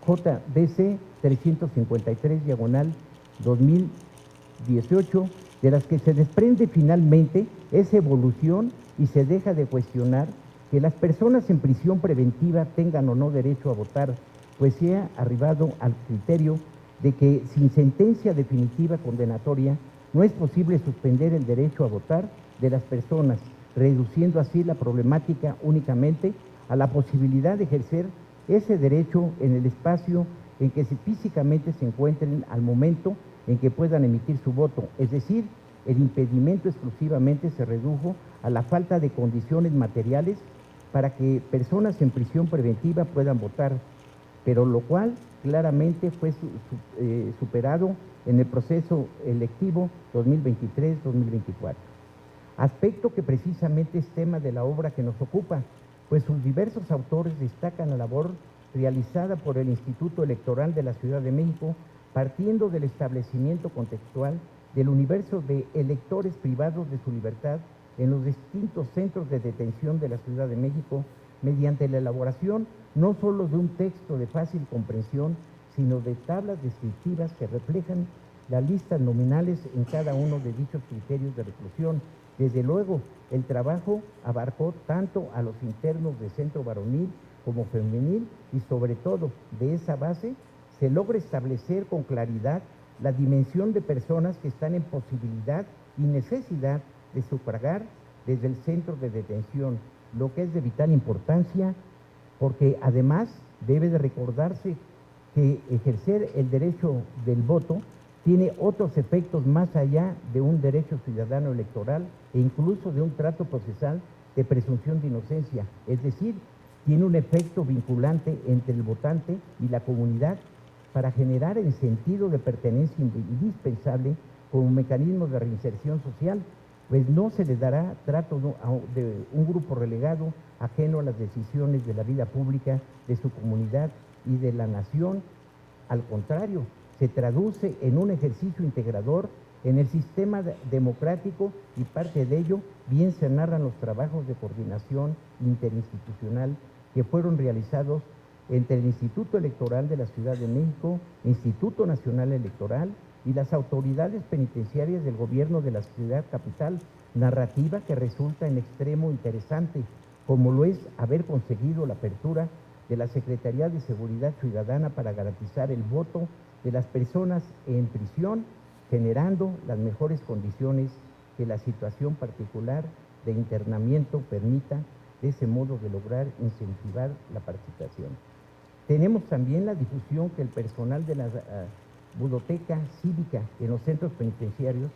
JDC 353/2018, de las que se desprende finalmente esa evolución y se deja de cuestionar que las personas en prisión preventiva tengan o no derecho a votar, pues se ha arribado al criterio de que sin sentencia definitiva condenatoria no es posible suspender el derecho a votar de las personas, reduciendo así la problemática únicamente a la posibilidad de ejercer ese derecho en el espacio en que físicamente se encuentren al momento en que puedan emitir su voto, es decir, el impedimento exclusivamente se redujo a la falta de condiciones materiales para que personas en prisión preventiva puedan votar, pero lo cual claramente fue superado en el proceso electivo 2023-2024. Aspecto que precisamente es tema de la obra que nos ocupa, pues sus diversos autores destacan la labor realizada por el Instituto Electoral de la Ciudad de México, partiendo del establecimiento contextual del universo de electores privados de su libertad en los distintos centros de detención de la Ciudad de México, mediante la elaboración no solo de un texto de fácil comprensión, sino de tablas descriptivas que reflejan las listas nominales en cada uno de dichos criterios de reclusión. Desde luego, el trabajo abarcó tanto a los internos de centro varonil como femenil y sobre todo de esa base se logra establecer con claridad la dimensión de personas que están en posibilidad y necesidad de sufragar desde el centro de detención, lo que es de vital importancia porque además debe de recordarse que ejercer el derecho del voto tiene otros efectos más allá de un derecho ciudadano electoral e incluso de un trato procesal de presunción de inocencia, es decir, tiene un efecto vinculante entre el votante y la comunidad para generar el sentido de pertenencia indispensable como mecanismo de reinserción social, pues no se le dará trato de un grupo relegado ajeno a las decisiones de la vida pública de su comunidad y de la nación. Al contrario, se traduce en un ejercicio integrador en el sistema democrático y parte de ello bien se narran los trabajos de coordinación interinstitucional que fueron realizados entre el Instituto Electoral de la Ciudad de México, Instituto Nacional Electoral y las autoridades penitenciarias del gobierno de la ciudad capital, narrativa que resulta en extremo interesante, como lo es haber conseguido la apertura de la Secretaría de Seguridad Ciudadana para garantizar el voto de las personas en prisión, generando las mejores condiciones que la situación particular de internamiento permita, de ese modo de lograr incentivar la participación. Tenemos también la difusión que el personal de la Budoteca Cívica en los centros penitenciarios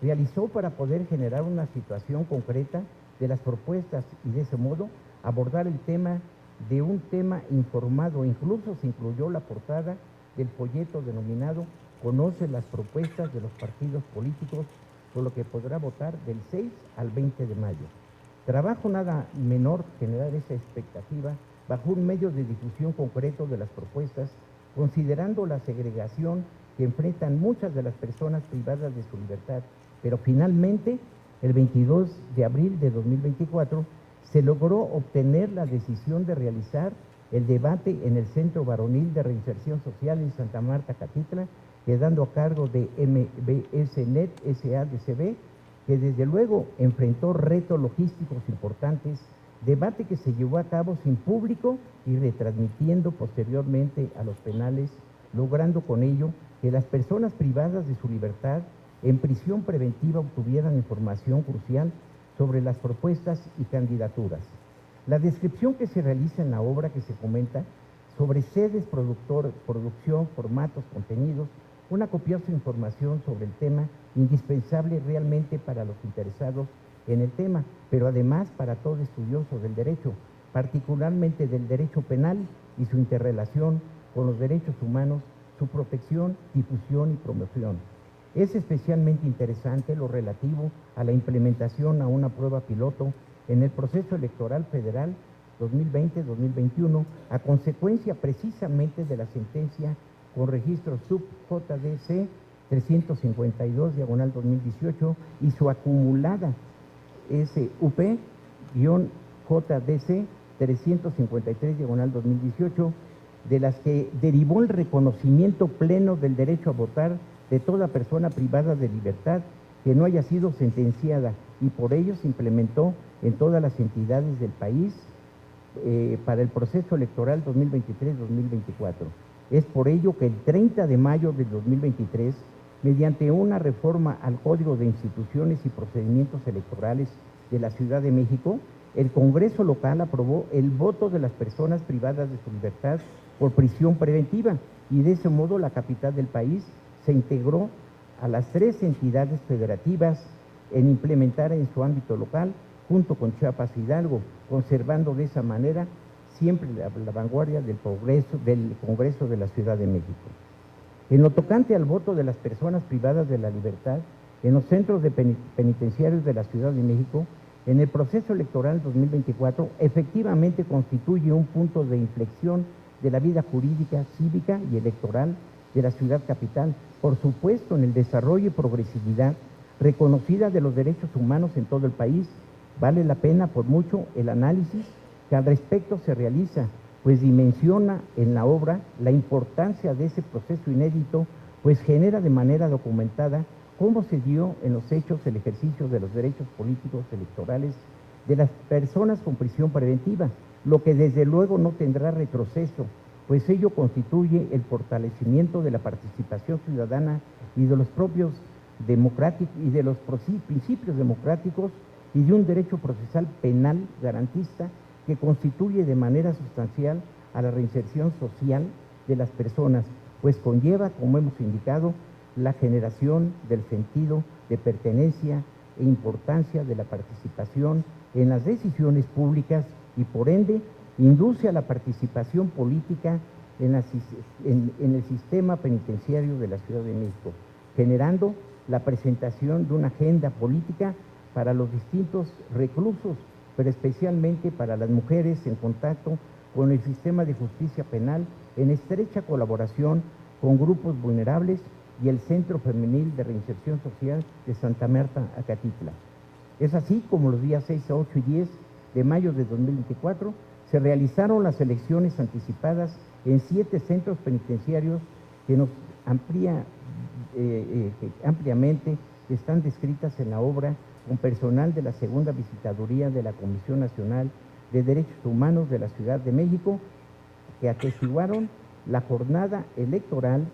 realizó para poder generar una situación concreta de las propuestas y de ese modo abordar el tema de un tema informado. Incluso se incluyó la portada del folleto denominado Conoce las propuestas de los partidos políticos, por lo que podrá votar del 6 al 20 de mayo. Trabajo nada menor generar esa expectativa bajo un medio de difusión concreto de las propuestas, considerando la segregación que enfrentan muchas de las personas privadas de su libertad. Pero finalmente, el 22 de abril de 2024, se logró obtener la decisión de realizar el debate en el Centro Varonil de Reinserción Social en Santa Marta, Catitla, quedando a cargo de MBSNet SADCB, que desde luego enfrentó retos logísticos importantes, debate que se llevó a cabo sin público y retransmitiendo posteriormente a los penales, logrando con ello que las personas privadas de su libertad en prisión preventiva obtuvieran información crucial sobre las propuestas y candidaturas. La descripción que se realiza en la obra que se comenta sobre sedes, producción, formatos, contenidos, una copiosa información sobre el tema indispensable realmente para los interesados en el tema, pero además para todo estudioso del derecho, particularmente del derecho penal y su interrelación con los derechos humanos, su protección, difusión y promoción. Es especialmente interesante lo relativo a la implementación a una prueba piloto en el proceso electoral federal 2020-2021, a consecuencia precisamente de la sentencia con registro sub-JDC 352/2018 y su acumulada SUP-JDC 353/2018, de las que derivó el reconocimiento pleno del derecho a votar de toda persona privada de libertad que no haya sido sentenciada, y por ello se implementó en todas las entidades del país para el proceso electoral 2023-2024. Es por ello que el 30 de mayo del 2023, mediante una reforma al Código de Instituciones y Procedimientos Electorales de la Ciudad de México, el Congreso local aprobó el voto de las personas privadas de su libertad por prisión preventiva, y de ese modo la capital del país se integró a las 3 entidades federativas en implementar en su ámbito local, junto con Chiapas e Hidalgo, conservando de esa manera siempre la vanguardia del Congreso de la Ciudad de México. En lo tocante al voto de las personas privadas de la libertad en los centros penitenciarios de la Ciudad de México, en el proceso electoral 2024, efectivamente constituye un punto de inflexión de la vida jurídica, cívica y electoral de la ciudad capital, por supuesto en el desarrollo y progresividad reconocida de los derechos humanos en todo el país. Vale la pena por mucho el análisis que al respecto se realiza, pues dimensiona en la obra la importancia de ese proceso inédito, pues genera de manera documentada cómo se dio en los hechos el ejercicio de los derechos políticos electorales de las personas con prisión preventiva, lo que desde luego no tendrá retroceso, pues ello constituye el fortalecimiento de la participación ciudadana y de los propios democráticos y de los principios democráticos y de un derecho procesal penal garantista que constituye de manera sustancial a la reinserción social de las personas, pues conlleva, como hemos indicado, la generación del sentido de pertenencia e importancia de la participación en las decisiones públicas y por ende induce a la participación política en el sistema penitenciario de la Ciudad de México, generando la presentación de una agenda política para los distintos reclusos, pero especialmente para las mujeres en contacto con el sistema de justicia penal en estrecha colaboración con grupos vulnerables y el Centro Femenil de Reinserción Social de Santa Marta, Acatitla. Es así como los días 6, 8 y 10 de mayo de 2024 se realizaron las elecciones anticipadas en 7 centros penitenciarios que nos ampliamente están descritas en la obra, con personal de la Segunda Visitaduría de la Comisión Nacional de Derechos Humanos de la Ciudad de México, que atestiguaron la jornada electoral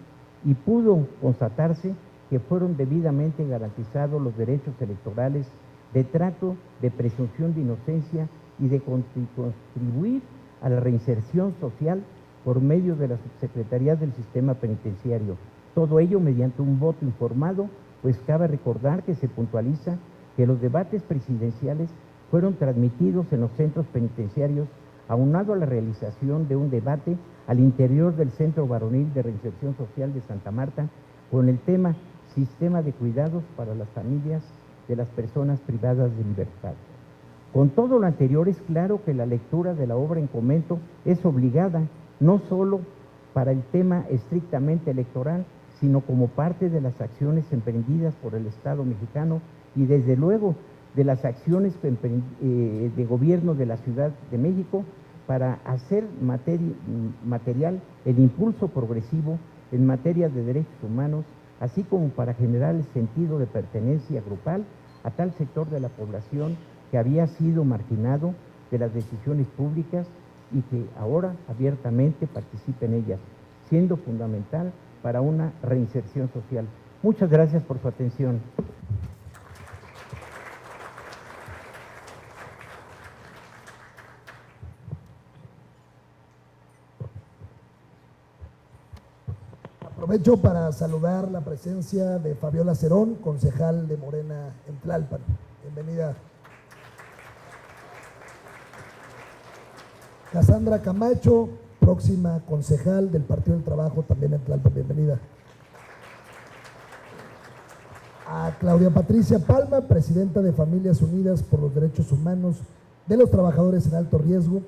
y pudo constatarse que fueron debidamente garantizados los derechos electorales de trato, de presunción de inocencia y de contribuir a la reinserción social por medio de la Subsecretaría del Sistema Penitenciario. Todo ello mediante un voto informado, pues cabe recordar que se puntualiza que los debates presidenciales fueron transmitidos en los centros penitenciarios, aunado a la realización de un debate al interior del Centro Varonil de Reinserción Social de Santa Marta con el tema Sistema de Cuidados para las Familias de las Personas Privadas de Libertad. Con todo lo anterior, es claro que la lectura de la obra en comento es obligada, no solo para el tema estrictamente electoral, sino como parte de las acciones emprendidas por el Estado mexicano y desde luego de las acciones de gobierno de la Ciudad de México para hacer material el impulso progresivo en materia de derechos humanos, así como para generar el sentido de pertenencia grupal a tal sector de la población que había sido marginado de las decisiones públicas y que ahora abiertamente participa en ellas, siendo fundamental para una reinserción social. Muchas gracias por su atención. Aprovecho para saludar la presencia de Fabiola Cerón, concejal de Morena en Tlalpan. Bienvenida. Cassandra Camacho, próxima concejal del Partido del Trabajo, también en Tlalpan. Bienvenida. A Claudia Patricia Palma, presidenta de Familias Unidas por los Derechos Humanos de los Trabajadores en Alto Riesgo,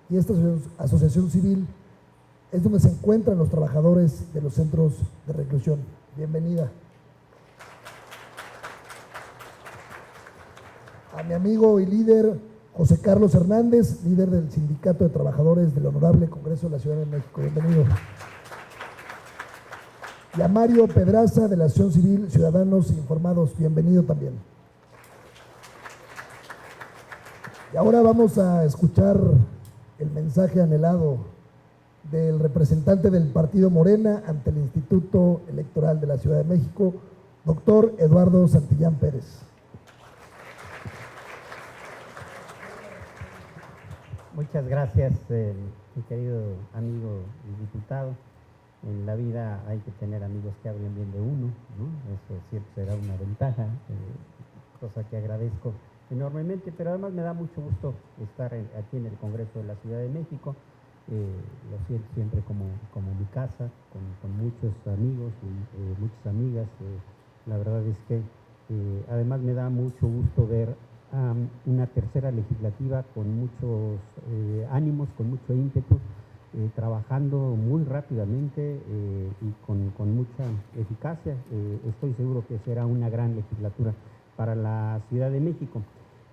y esta asociación civil es donde se encuentran los trabajadores de los centros de reclusión. Bienvenida. A mi amigo y líder José Carlos Hernández, líder del Sindicato de Trabajadores del Honorable Congreso de la Ciudad de México. Bienvenido. Y a Mario Pedraza, de la Asociación Civil Ciudadanos Informados. Bienvenido también. Y ahora vamos a escuchar el mensaje anhelado del representante del Partido Morena ante el Instituto Electoral de la Ciudad de México, doctor Eduardo Santillán Pérez. Muchas gracias, mi querido amigo y diputado. En la vida hay que tener amigos que hablen bien de uno, ¿no? Eso siempre será una ventaja, cosa que agradezco enormemente, pero además me da mucho gusto estar aquí en el Congreso de la Ciudad de México. Lo siento siempre como mi casa, con muchos amigos y muchas amigas. La verdad es que además me da mucho gusto ver una tercera legislativa con muchos ánimos, con mucho ímpetu, trabajando muy rápidamente y con mucha eficacia. Estoy seguro que será una gran legislatura para la Ciudad de México.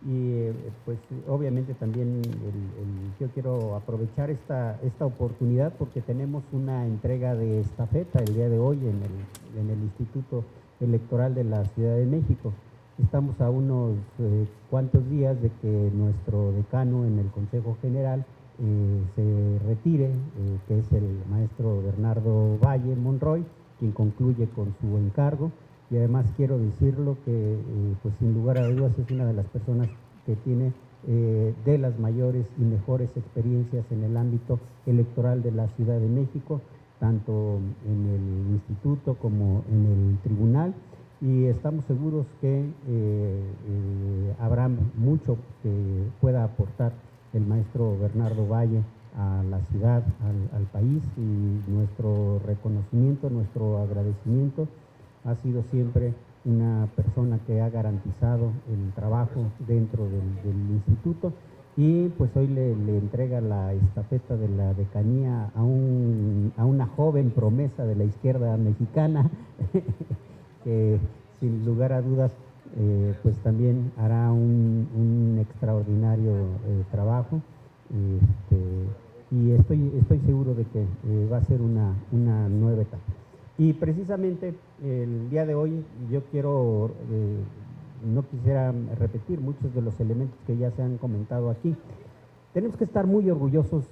Y pues obviamente también yo quiero aprovechar esta oportunidad porque tenemos una entrega de estafeta el día de hoy en el Instituto Electoral de la Ciudad de México. Estamos a unos cuantos días de que nuestro decano en el Consejo General se retire, que es el maestro Bernardo Valle Monroy, quien concluye con su encargo. Y además quiero decirlo que, pues sin lugar a dudas, es una de las personas que tiene de las mayores y mejores experiencias en el ámbito electoral de la Ciudad de México, tanto en el instituto como en el tribunal, y estamos seguros que habrá mucho que pueda aportar el maestro Bernardo Valle a la ciudad, al país, y nuestro reconocimiento, nuestro agradecimiento. Ha sido siempre una persona que ha garantizado el trabajo dentro del instituto, y pues hoy le entrega la estafeta de la decanía a una joven promesa de la izquierda mexicana que sin lugar a dudas pues también hará un extraordinario trabajo, y estoy seguro de que va a ser una nueva etapa. Y precisamente el día de hoy yo no quisiera repetir muchos de los elementos que ya se han comentado aquí. Tenemos que estar muy orgullosos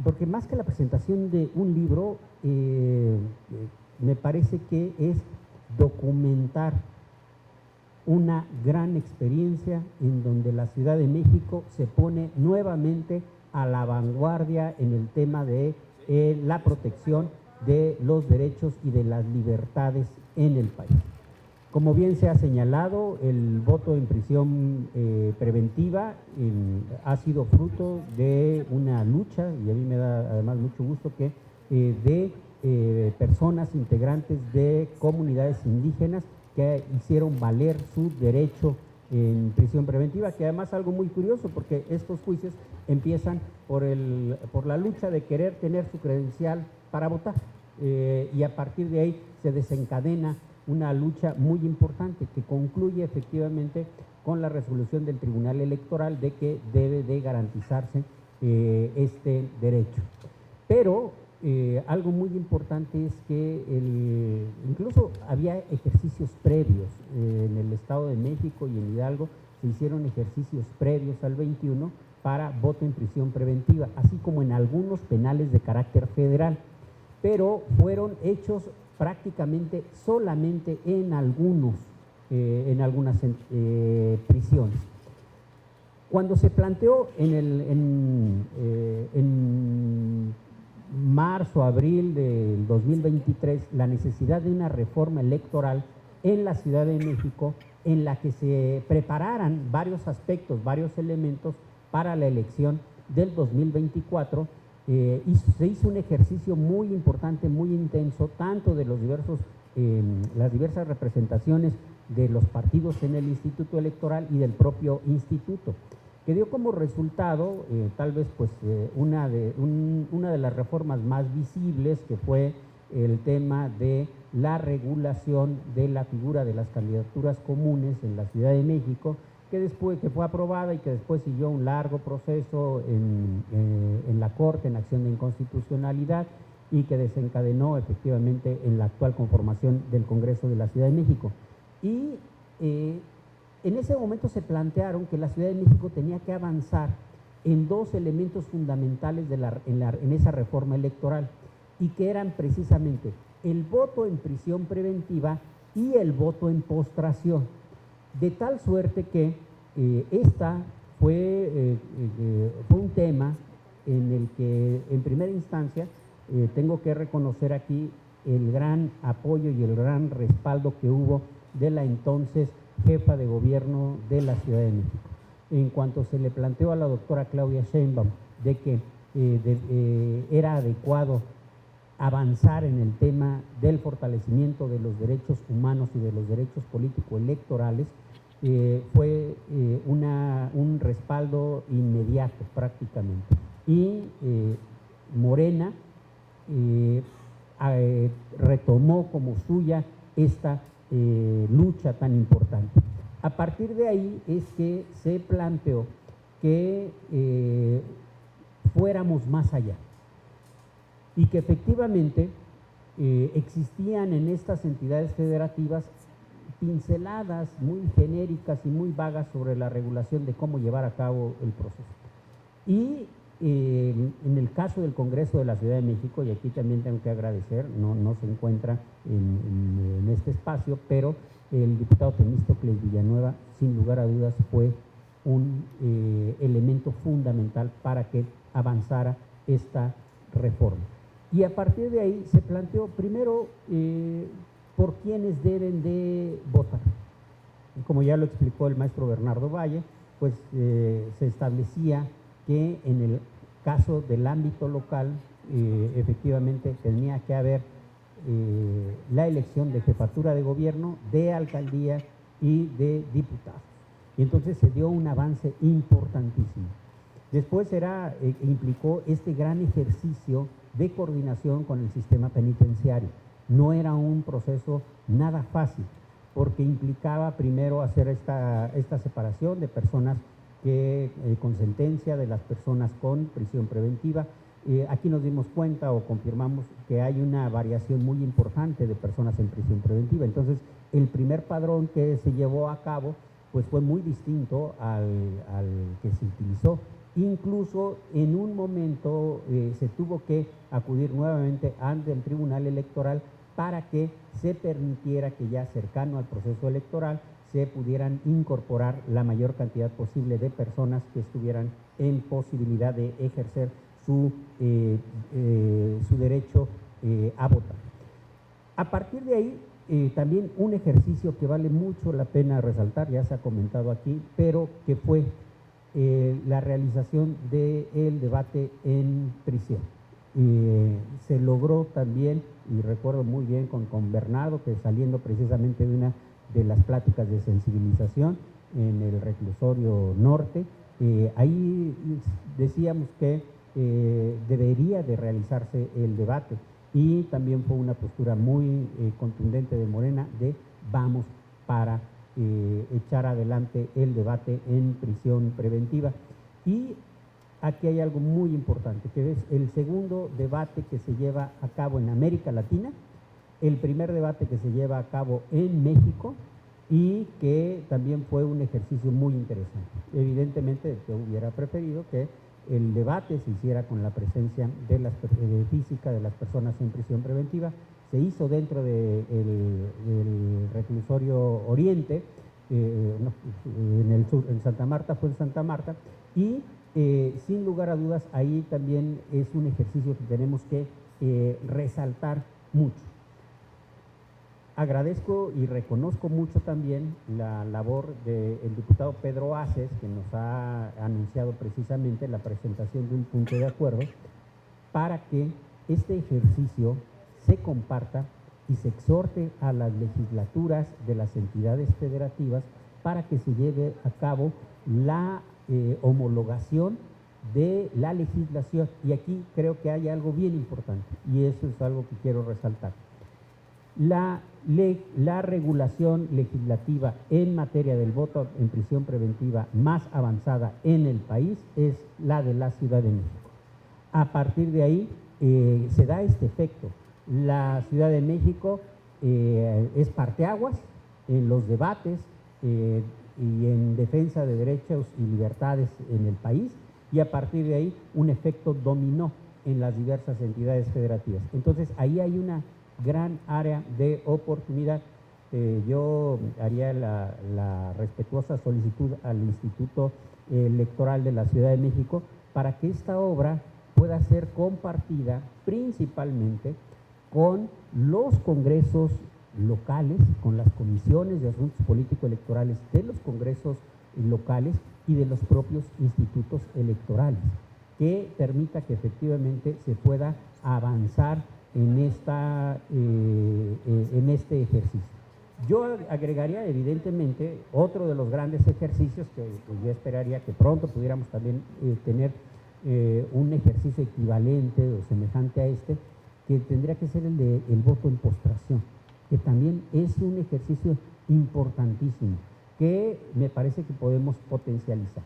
porque más que la presentación de un libro, me parece que es documentar una gran experiencia en donde la Ciudad de México se pone nuevamente a la vanguardia en el tema de la protección de los derechos y de las libertades en el país. Como bien se ha señalado, el voto en prisión preventiva ha sido fruto de una lucha, y a mí me da además mucho gusto que de personas integrantes de comunidades indígenas que hicieron valer su derecho en prisión preventiva, que además es algo muy curioso porque estos juicios empiezan por la lucha de querer tener su credencial para votar, y a partir de ahí se desencadena una lucha muy importante que concluye efectivamente con la resolución del Tribunal Electoral de que debe de garantizarse este derecho. Pero algo muy importante es que incluso había ejercicios previos en el Estado de México y en Hidalgo, se hicieron ejercicios previos al 21 para voto en prisión preventiva, así como en algunos penales de carácter federal, pero fueron hechos prácticamente solamente en algunas prisiones. Cuando se planteó en marzo, abril del 2023, la necesidad de una reforma electoral en la Ciudad de México, en la que se prepararan varios aspectos, varios elementos para la elección del 2024, se hizo un ejercicio muy importante, muy intenso, tanto de los las diversas representaciones de los partidos en el Instituto Electoral y del propio instituto, que dio como resultado tal vez pues una de las reformas más visibles, que fue el tema de la regulación de la figura de las candidaturas comunes en la Ciudad de México, que fue aprobada y que después siguió un largo proceso en la Corte, en acción de inconstitucionalidad, y que desencadenó efectivamente en la actual conformación del Congreso de la Ciudad de México. Y en ese momento se plantearon que la Ciudad de México tenía que avanzar en dos elementos fundamentales en esa reforma electoral, y que eran precisamente el voto en prisión preventiva y el voto en postración, de tal suerte que esta fue un tema en el que en primera instancia tengo que reconocer aquí el gran apoyo y el gran respaldo que hubo de la entonces jefa de gobierno de la Ciudad de México. En cuanto se le planteó a la doctora Claudia Sheinbaum de que era adecuado avanzar en el tema del fortalecimiento de los derechos humanos y de los derechos político-electorales, fue un respaldo inmediato prácticamente. Y Morena retomó como suya esta lucha tan importante. A partir de ahí es que se planteó que fuéramos más allá, y que efectivamente existían en estas entidades federativas pinceladas muy genéricas y muy vagas sobre la regulación de cómo llevar a cabo el proceso. Y en el caso del Congreso de la Ciudad de México, y aquí también tengo que agradecer, no se encuentra en este espacio, pero el diputado Temístocles Villanueva, sin lugar a dudas, fue un elemento fundamental para que avanzara esta reforma. Y a partir de ahí se planteó primero por quiénes deben de votar. Y como ya lo explicó el maestro Bernardo Valle, pues se establecía que en el caso del ámbito local efectivamente tenía que haber la elección de jefatura de gobierno, de alcaldía y de diputados. Y entonces se dio un avance importantísimo. Después implicó este gran ejercicio de coordinación con el sistema penitenciario. No era un proceso nada fácil, porque implicaba primero hacer esta separación de personas con sentencia, de las personas con prisión preventiva. Aquí nos dimos cuenta o confirmamos que hay una variación muy importante de personas en prisión preventiva. Entonces, el primer padrón que se llevó a cabo pues fue muy distinto al que se utilizó. Incluso en un momento se tuvo que acudir nuevamente ante el Tribunal Electoral para que se permitiera que ya cercano al proceso electoral se pudieran incorporar la mayor cantidad posible de personas que estuvieran en posibilidad de ejercer su derecho a votar. A partir de ahí, también un ejercicio que vale mucho la pena resaltar, ya se ha comentado aquí, pero que fue la realización del debate en prisión. Se logró también, y recuerdo muy bien con Bernardo, que saliendo precisamente de una de las pláticas de sensibilización en el reclusorio norte, ahí decíamos que debería de realizarse el debate, y también fue una postura muy contundente de Morena de vamos para echar adelante el debate en prisión preventiva. Y aquí hay algo muy importante, que es el segundo debate que se lleva a cabo en América Latina, el primer debate que se lleva a cabo en México, y que también fue un ejercicio muy interesante. Evidentemente yo hubiera preferido que el debate se hiciera con la presencia física de las personas en prisión preventiva. se hizo dentro del reclusorio Oriente, en el sur, en Santa Marta, fue en Santa Marta, y sin lugar a dudas ahí también es un ejercicio que tenemos que resaltar mucho. Agradezco y reconozco mucho también la labor del diputado Pedro Aces, que nos ha anunciado precisamente la presentación de un punto de acuerdo para que este ejercicio se comparta y se exhorte a las legislaturas de las entidades federativas para que se lleve a cabo la homologación de la legislación. Y aquí creo que hay algo bien importante, y eso es algo que quiero resaltar. La regulación legislativa en materia del voto en prisión preventiva más avanzada en el país es la de la Ciudad de México. A partir de ahí se da este efecto. La Ciudad de México es parteaguas en los debates y en defensa de derechos y libertades en el país, y a partir de ahí un efecto dominó en las diversas entidades federativas. Entonces ahí hay una gran área de oportunidad. Yo haría la respetuosa solicitud al Instituto Electoral de la Ciudad de México para que esta obra pueda ser compartida principalmente con los congresos locales, con las comisiones de asuntos político-electorales de los congresos locales y de los propios institutos electorales, que permita que efectivamente se pueda avanzar en este ejercicio. Yo agregaría evidentemente otro de los grandes ejercicios que yo esperaría que pronto pudiéramos también tener un ejercicio equivalente o semejante a este, que tendría que ser el del voto en postración, que también es un ejercicio importantísimo, que me parece que podemos potencializar.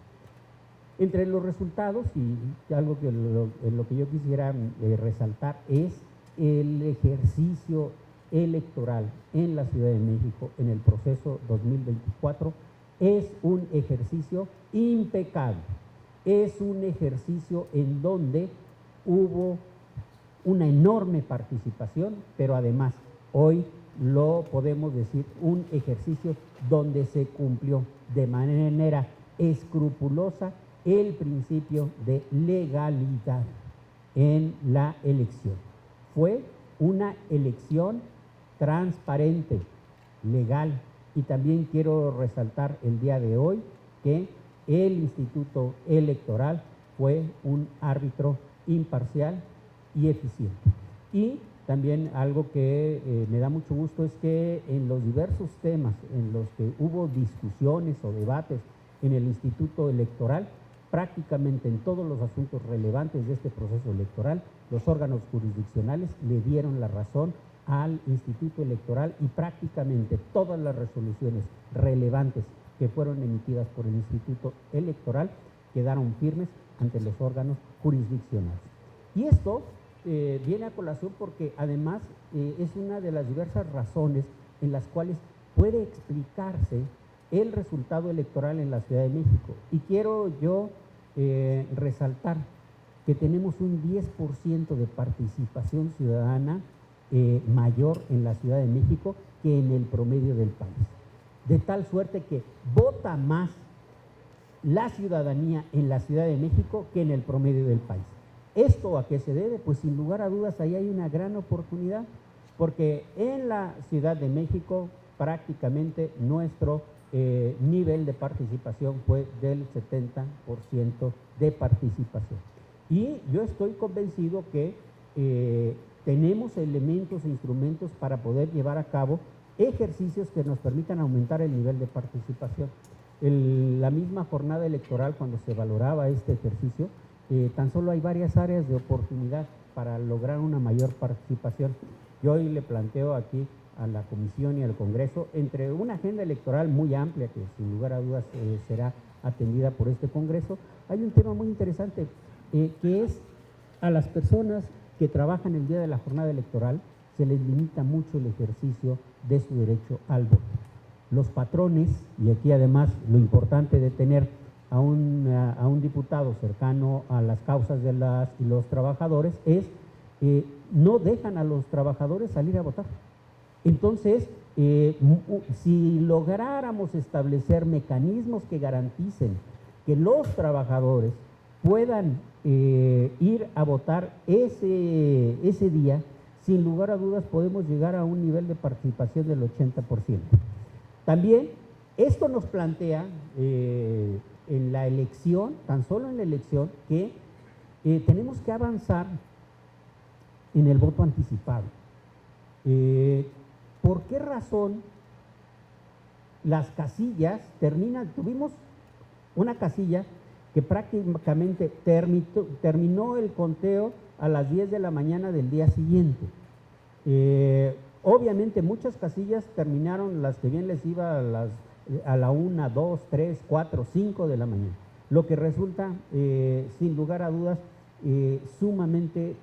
Entre los resultados, y algo que lo que yo quisiera resaltar es el ejercicio electoral en la Ciudad de México en el proceso 2024 es un ejercicio impecable, es un ejercicio en donde hubo una enorme participación, pero además hoy lo podemos decir un ejercicio donde se cumplió de manera escrupulosa el principio de legalidad en la elección. Fue una elección transparente, legal, y también quiero resaltar el día de hoy que el Instituto Electoral fue un árbitro imparcial y eficiente. Y también algo que me da mucho gusto es que en los diversos temas en los que hubo discusiones o debates en el Instituto Electoral, prácticamente en todos los asuntos relevantes de este proceso electoral, los órganos jurisdiccionales le dieron la razón al Instituto Electoral y prácticamente todas las resoluciones relevantes que fueron emitidas por el Instituto Electoral quedaron firmes ante los órganos jurisdiccionales. Y esto viene a colación porque además es una de las diversas razones en las cuales puede explicarse el resultado electoral en la Ciudad de México. Y quiero yo resaltar que tenemos un 10% de participación ciudadana mayor en la Ciudad de México que en el promedio del país. De tal suerte que vota más la ciudadanía en la Ciudad de México que en el promedio del país. ¿Esto a qué se debe? Pues sin lugar a dudas ahí hay una gran oportunidad, porque en la Ciudad de México prácticamente nuestro nivel de participación fue del 70% de participación. Y yo estoy convencido que tenemos elementos e instrumentos para poder llevar a cabo ejercicios que nos permitan aumentar el nivel de participación. La misma jornada electoral, cuando se valoraba este ejercicio, tan solo hay varias áreas de oportunidad para lograr una mayor participación. Yo hoy le planteo aquí a la Comisión y al Congreso, entre una agenda electoral muy amplia, que sin lugar a dudas será atendida por este Congreso, hay un tema muy interesante, que es a las personas que trabajan el día de la jornada electoral, se les limita mucho el ejercicio de su derecho al voto. Los patrones, y aquí además lo importante de tener a un diputado cercano a las causas de las y los trabajadores es no dejan a los trabajadores salir a votar. Entonces, si lográramos establecer mecanismos que garanticen que los trabajadores puedan ir a votar ese día, sin lugar a dudas podemos llegar a un nivel de participación del 80%. También esto nos plantea en la elección, tan solo en la elección, que tenemos que avanzar en el voto anticipado. ¿Por qué razón las casillas tuvimos una casilla que prácticamente terminó el conteo a las 10 de la mañana del día siguiente? Obviamente muchas casillas terminaron, las que bien les iba a la 1, 2, 3, 4, 5 de la mañana, lo que resulta sin lugar a dudas sumamente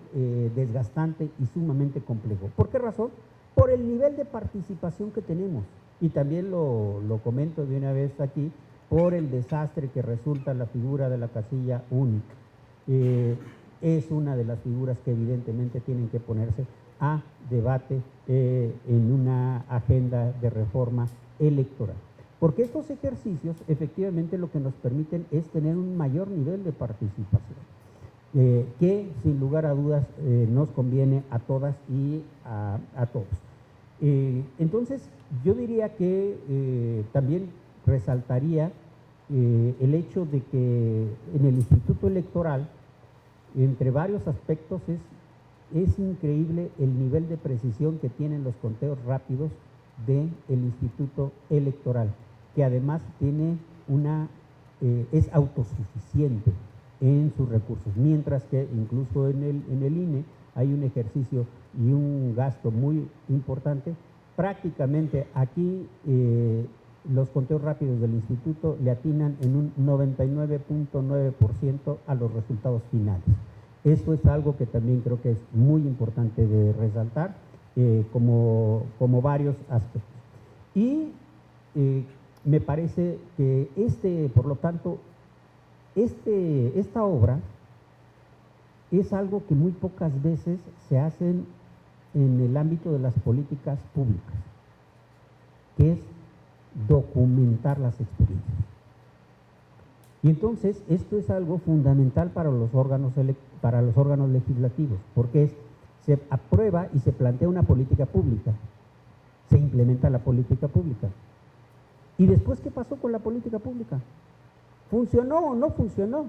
desgastante y sumamente complejo. ¿Por qué razón? Por el nivel de participación que tenemos, y también lo comento de una vez aquí, por el desastre que resulta la figura de la casilla única. Es una de las figuras que evidentemente tienen que ponerse a debate en una agenda de reforma electoral. Porque estos ejercicios efectivamente lo que nos permiten es tener un mayor nivel de participación, que sin lugar a dudas nos conviene a todas y a todos. Entonces, yo diría que también resaltaría el hecho de que en el Instituto Electoral, entre varios aspectos, es increíble el nivel de precisión que tienen los conteos rápidos del Instituto Electoral, que además tiene es autosuficiente en sus recursos, mientras que incluso en el INE hay un ejercicio y un gasto muy importante. Prácticamente aquí los conteos rápidos del instituto le atinan en un 99.9% a los resultados finales. Esto es algo que también creo que es muy importante de resaltar, como varios aspectos. Y me parece que por lo tanto, esta obra es algo que muy pocas veces se hacen en el ámbito de las políticas públicas, que es documentar las experiencias. Y entonces esto es algo fundamental para los órganos legislativos, porque se aprueba y se plantea una política pública, se implementa la política pública. ¿Y después qué pasó con la política pública? ¿Funcionó o no funcionó?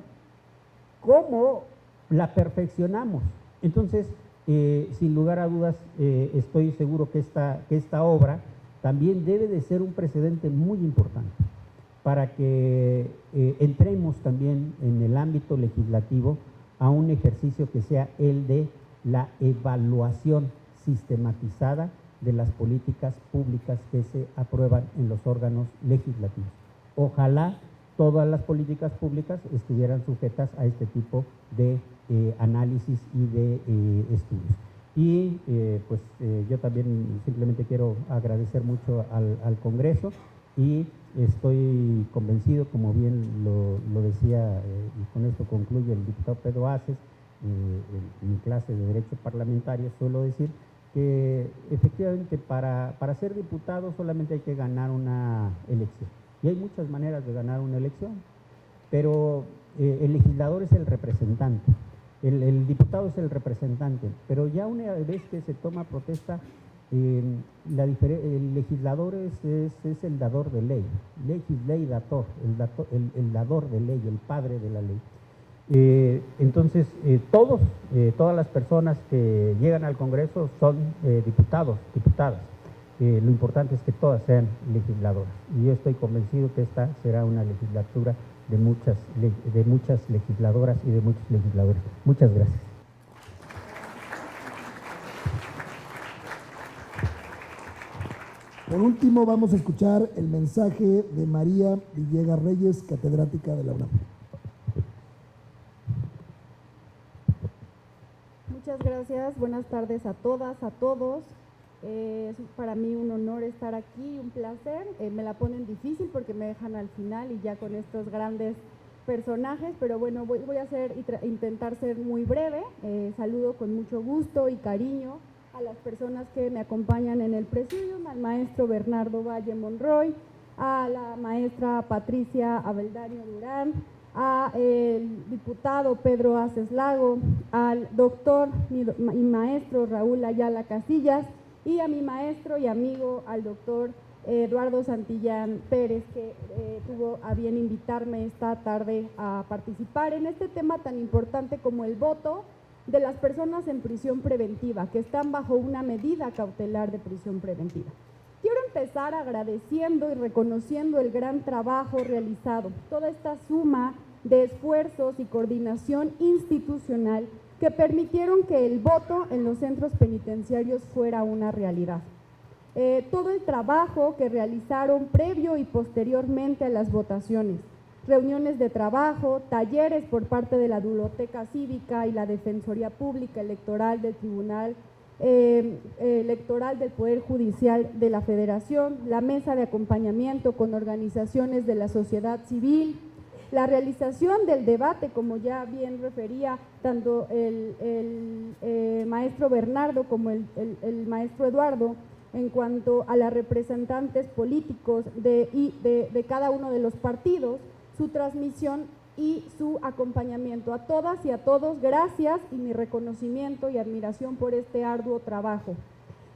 ¿Cómo la perfeccionamos? Entonces, sin lugar a dudas, estoy seguro que esta obra también debe de ser un precedente muy importante para que entremos también en el ámbito legislativo a un ejercicio que sea el de la evaluación sistematizada de las políticas públicas que se aprueban en los órganos legislativos. Ojalá todas las políticas públicas estuvieran sujetas a este tipo de análisis y de estudios. Y yo también simplemente quiero agradecer mucho al Congreso, y estoy convencido, como bien lo decía, y con esto concluye el diputado Pedro Aces, en mi clase de Derecho Parlamentario suelo decir que efectivamente para ser diputado solamente hay que ganar una elección. Y hay muchas maneras de ganar una elección, pero el legislador es el representante, el diputado es el representante, pero ya una vez que se toma protesta, el legislador es el dador de ley, legislator, el dador de ley, el padre de la ley. Entonces, todas las personas que llegan al Congreso son diputados, diputadas. Lo importante es que todas sean legisladoras. Y yo estoy convencido que esta será una legislatura de muchas legisladoras y de muchos legisladores. Muchas gracias. Por último, vamos a escuchar el mensaje de María Villegas Reyes, catedrática de la UNAM. Muchas gracias, buenas tardes a todas, a todos. Es para mí un honor estar aquí, un placer. Me la ponen difícil porque me dejan al final y ya con estos grandes personajes, pero bueno, voy a intentar ser muy breve. Saludo con mucho gusto y cariño a las personas que me acompañan en el presidium, al maestro Bernardo Valle Monroy, a la maestra Patricia Abeldaño Durán, al diputado Pedro Aces Lago, al doctor y maestro Raúl Ayala Casillas y a mi maestro y amigo, al doctor Eduardo Santillán Pérez, que tuvo a bien invitarme esta tarde a participar en este tema tan importante como el voto de las personas en prisión preventiva, que están bajo una medida cautelar de prisión preventiva. Quiero empezar agradeciendo y reconociendo el gran trabajo realizado, toda esta suma de esfuerzos y coordinación institucional que permitieron que el voto en los centros penitenciarios fuera una realidad. Todo el trabajo que realizaron previo y posteriormente a las votaciones, reuniones de trabajo, talleres por parte de la Biblioteca Cívica y la Defensoría Pública Electoral del Tribunal Electoral del Poder Judicial de la Federación, la mesa de acompañamiento con organizaciones de la sociedad civil, la realización del debate, como ya bien refería tanto el maestro Bernardo como el maestro Eduardo, en cuanto a los representantes políticos de cada uno de los partidos, su transmisión y su acompañamiento. A todas y a todos, gracias y mi reconocimiento y admiración por este arduo trabajo.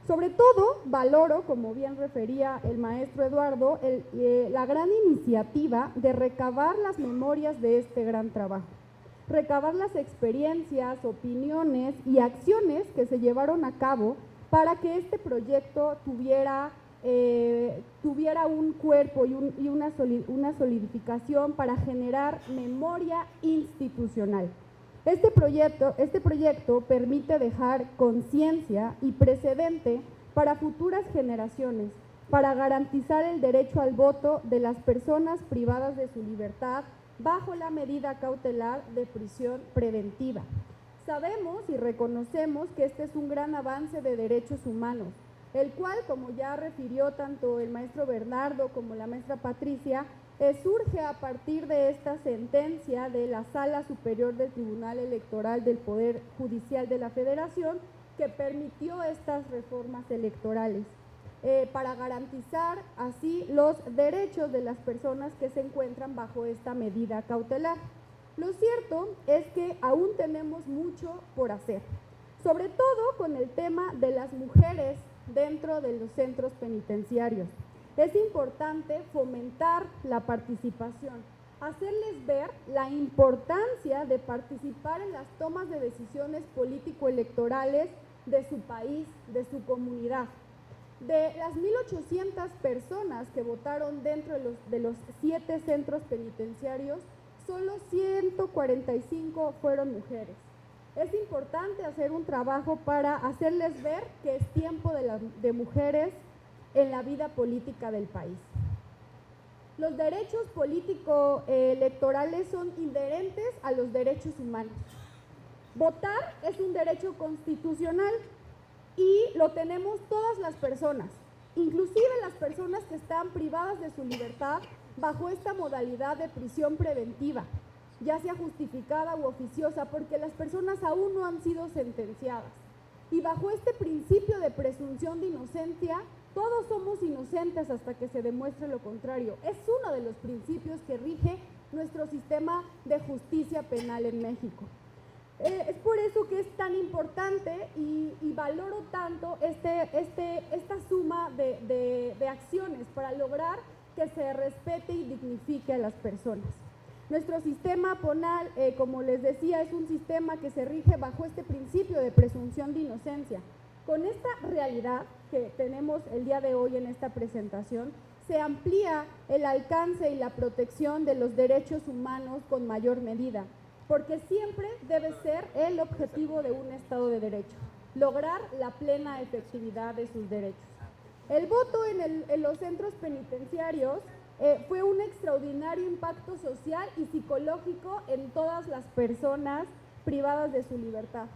Sobre todo, valoro, como bien refería el maestro Eduardo, la gran iniciativa de recabar las memorias de este gran trabajo, recabar las experiencias, opiniones y acciones que se llevaron a cabo para que este proyecto tuviera un cuerpo y una solidificación para generar memoria institucional. Este proyecto permite dejar conciencia y precedente para futuras generaciones, para garantizar el derecho al voto de las personas privadas de su libertad bajo la medida cautelar de prisión preventiva. Sabemos y reconocemos que este es un gran avance de derechos humanos, el cual, como ya refirió tanto el maestro Bernardo como la maestra Patricia, surge a partir de esta sentencia de la Sala Superior del Tribunal Electoral del Poder Judicial de la Federación, que permitió estas reformas electorales para garantizar así los derechos de las personas que se encuentran bajo esta medida cautelar. Lo cierto es que aún tenemos mucho por hacer, sobre todo con el tema de las mujeres dentro de los centros penitenciarios. Es importante fomentar la participación, hacerles ver la importancia de participar en las tomas de decisiones político-electorales de su país, de su comunidad. De las 1.800 personas que votaron dentro de los 7 centros penitenciarios, solo 145 fueron mujeres. Es importante hacer un trabajo para hacerles ver que es tiempo de mujeres en la vida política del país. Los derechos político-electorales son inherentes a los derechos humanos. Votar es un derecho constitucional y lo tenemos todas las personas, inclusive las personas que están privadas de su libertad bajo esta modalidad de prisión preventiva, ya sea justificada u oficiosa, porque las personas aún no han sido sentenciadas. Y bajo este principio de presunción de inocencia, todos somos inocentes hasta que se demuestre lo contrario. Es uno de los principios que rige nuestro sistema de justicia penal en México. Es por eso que es tan importante y valoro tanto esta suma de acciones para lograr que se respete y dignifique a las personas. Nuestro sistema penal, como les decía, es un sistema que se rige bajo este principio de presunción de inocencia. Con esta realidad que tenemos el día de hoy en esta presentación, se amplía el alcance y la protección de los derechos humanos con mayor medida, porque siempre debe ser el objetivo de un Estado de Derecho, lograr la plena efectividad de sus derechos. El voto en los centros penitenciarios fue un extraordinario impacto social y psicológico en todas las personas privadas de su libertad.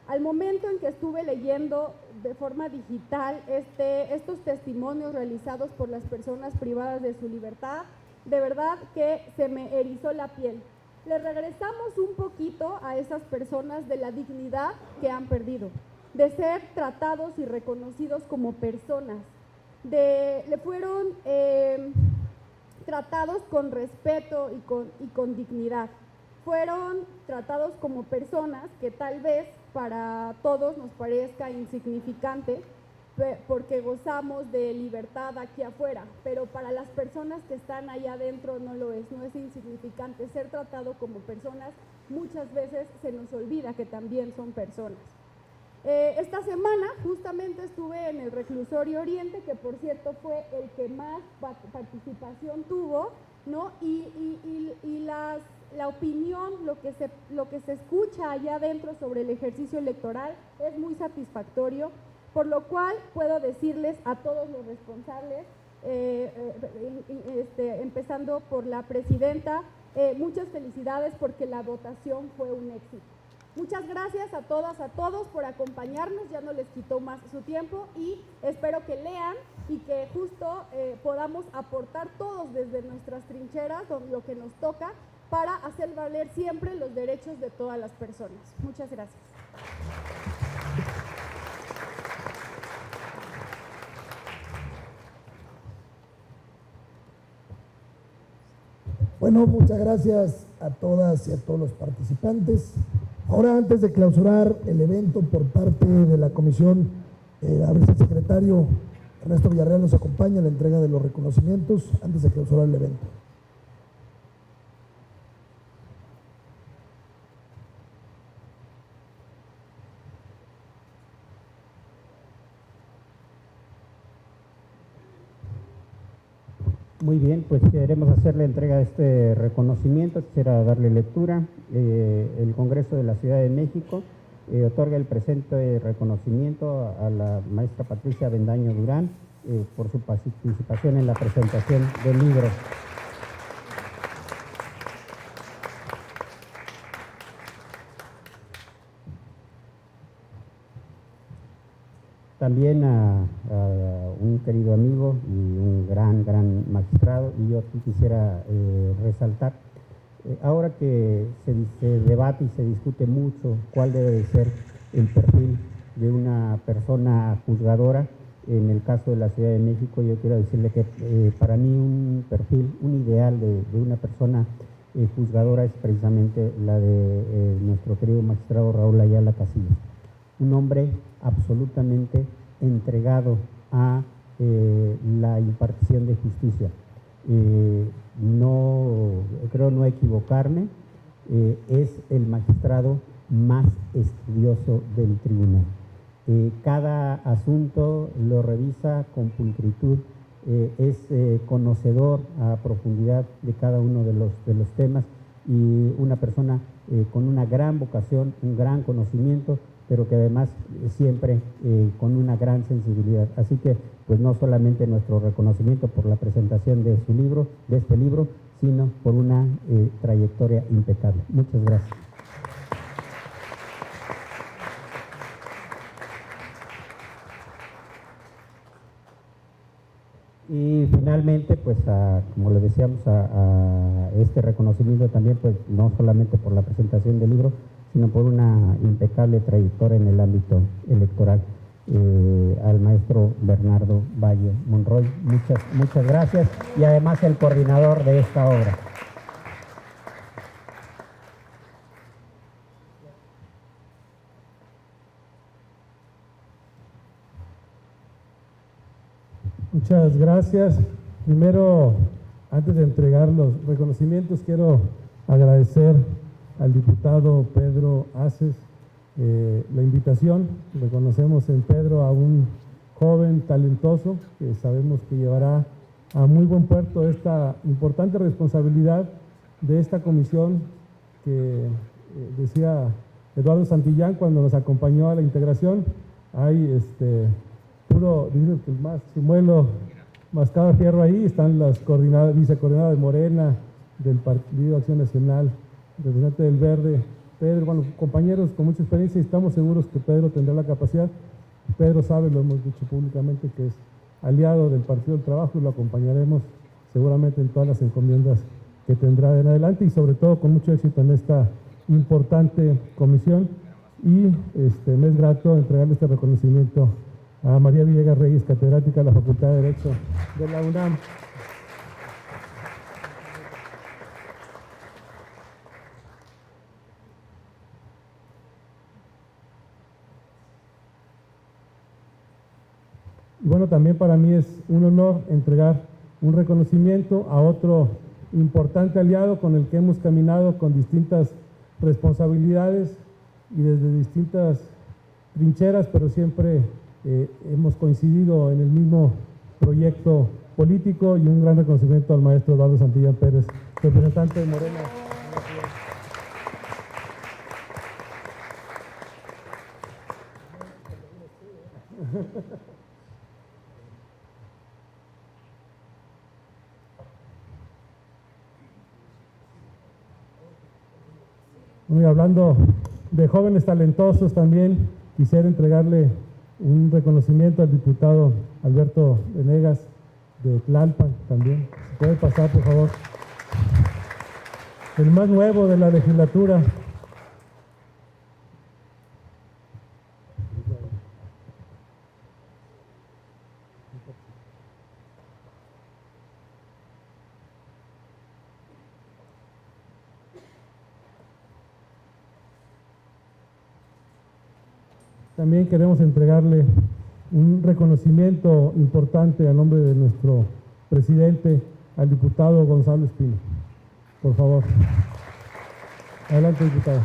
Al momento en que estuve leyendo de forma digital estos testimonios realizados por las personas privadas de su libertad, de verdad que se me erizó la piel. le regresamos un poquito a esas personas de la dignidad que han perdido, de ser tratados y reconocidos como personas, le fueron tratados con respeto y con dignidad. Fueron tratados como personas que tal vez para todos nos parezca insignificante porque gozamos de libertad aquí afuera, pero para las personas que están allá adentro no lo es, no es insignificante. Ser tratado como personas, muchas veces se nos olvida que también son personas. Esta semana justamente estuve en el Reclusorio Oriente, que por cierto fue el que más participación tuvo, ¿no? Y la opinión, lo que se escucha allá adentro sobre el ejercicio electoral es muy satisfactorio, por lo cual puedo decirles a todos los responsables, empezando por la presidenta, muchas felicidades porque la votación fue un éxito. Muchas gracias a todas, a todos por acompañarnos, ya no les quitó más su tiempo y espero que lean y que justo podamos aportar todos desde nuestras trincheras lo que nos toca para hacer valer siempre los derechos de todas las personas. Muchas gracias. Bueno, muchas gracias a todas y a todos los participantes. Ahora, antes de clausurar el evento por parte de la comisión, a ver si el secretario Ernesto Villarreal nos acompaña en la entrega de los reconocimientos antes de clausurar el evento. Muy bien, pues queremos hacer la entrega de este reconocimiento. Quisiera darle lectura. El Congreso de la Ciudad de México otorga el presente reconocimiento a la maestra Patricia Avendaño Durán por su participación en la presentación del libro. También a un querido amigo y un gran magistrado, y yo aquí quisiera resaltar, ahora que se debate y se discute mucho cuál debe de ser el perfil de una persona juzgadora, en el caso de la Ciudad de México, yo quiero decirle que para mí un perfil, un ideal de una persona juzgadora es precisamente la de nuestro querido magistrado Raúl Ayala Casillas. Un hombre absolutamente entregado a la impartición de justicia. Creo no equivocarme, es el magistrado más estudioso del tribunal. Cada asunto lo revisa con pulcritud, es conocedor a profundidad de cada uno de los temas, y una persona con una gran vocación, un gran conocimiento, pero que además siempre con una gran sensibilidad. Así que, pues no solamente nuestro reconocimiento por la presentación de su libro, de este libro, sino por una trayectoria impecable. Muchas gracias. Y finalmente, pues como le decíamos, a este reconocimiento también, pues no solamente por la presentación del libro, sino por una impecable trayectoria en el ámbito electoral, al maestro Bernardo Valle Monroy. Muchas gracias, y además el coordinador de esta obra. Muchas gracias. Primero, antes de entregar los reconocimientos, quiero agradecer al diputado Pedro Aces la invitación. Reconocemos en Pedro a un joven talentoso que sabemos que llevará a muy buen puerto esta importante responsabilidad de esta comisión que decía Eduardo Santillán cuando nos acompañó a la integración. Hay puro, dicen que más chimuelo mascado a fierro ahí, están las vicecoordinadas de Morena, del Partido Acción Nacional, representante del Verde, Pedro, bueno, compañeros con mucha experiencia, y estamos seguros que Pedro tendrá la capacidad. Pedro sabe, lo hemos dicho públicamente, que es aliado del Partido del Trabajo, y lo acompañaremos seguramente en todas las encomiendas que tendrá en adelante y sobre todo con mucho éxito en esta importante comisión. Y me es grato entregarle este reconocimiento a María Villegas Reyes, catedrática de la Facultad de Derecho de la UNAM. Y bueno, también para mí es un honor entregar un reconocimiento a otro importante aliado con el que hemos caminado con distintas responsabilidades y desde distintas trincheras, pero siempre hemos coincidido en el mismo proyecto político, y un gran reconocimiento al maestro Eduardo Santillán Pérez, representante de Morena. Y hablando de jóvenes talentosos, también quisiera entregarle un reconocimiento al diputado Alberto Venegas de Tlalpan también. Si puede pasar, por favor. El más nuevo de la legislatura. También queremos entregarle un reconocimiento importante a nombre de nuestro presidente al diputado Gonzalo Espino. Por favor. Adelante, diputado.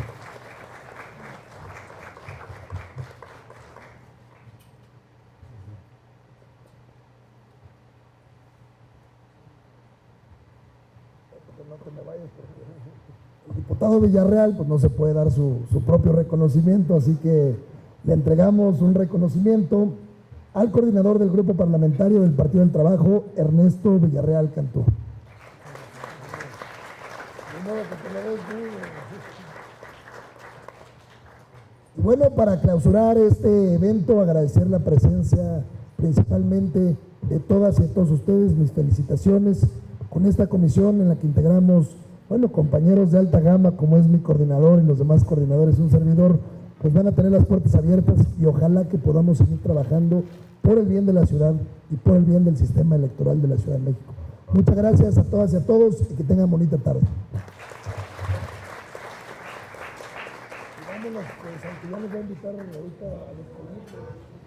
El diputado Villarreal pues no se puede dar su propio reconocimiento, así que le entregamos un reconocimiento al coordinador del grupo parlamentario del Partido del Trabajo, Ernesto Villarreal Cantú. Y bueno, para clausurar este evento, agradecer la presencia principalmente de todas y de todos ustedes, mis felicitaciones con esta comisión en la que integramos, bueno, compañeros de alta gama, como es mi coordinador y los demás coordinadores, un servidor, pues van a tener las puertas abiertas y ojalá que podamos seguir trabajando por el bien de la ciudad y por el bien del sistema electoral de la Ciudad de México. Muchas gracias a todas y a todos y que tengan bonita tarde. Y vámonos, pues, aunque ya les voy a invitar ahorita a los colegios.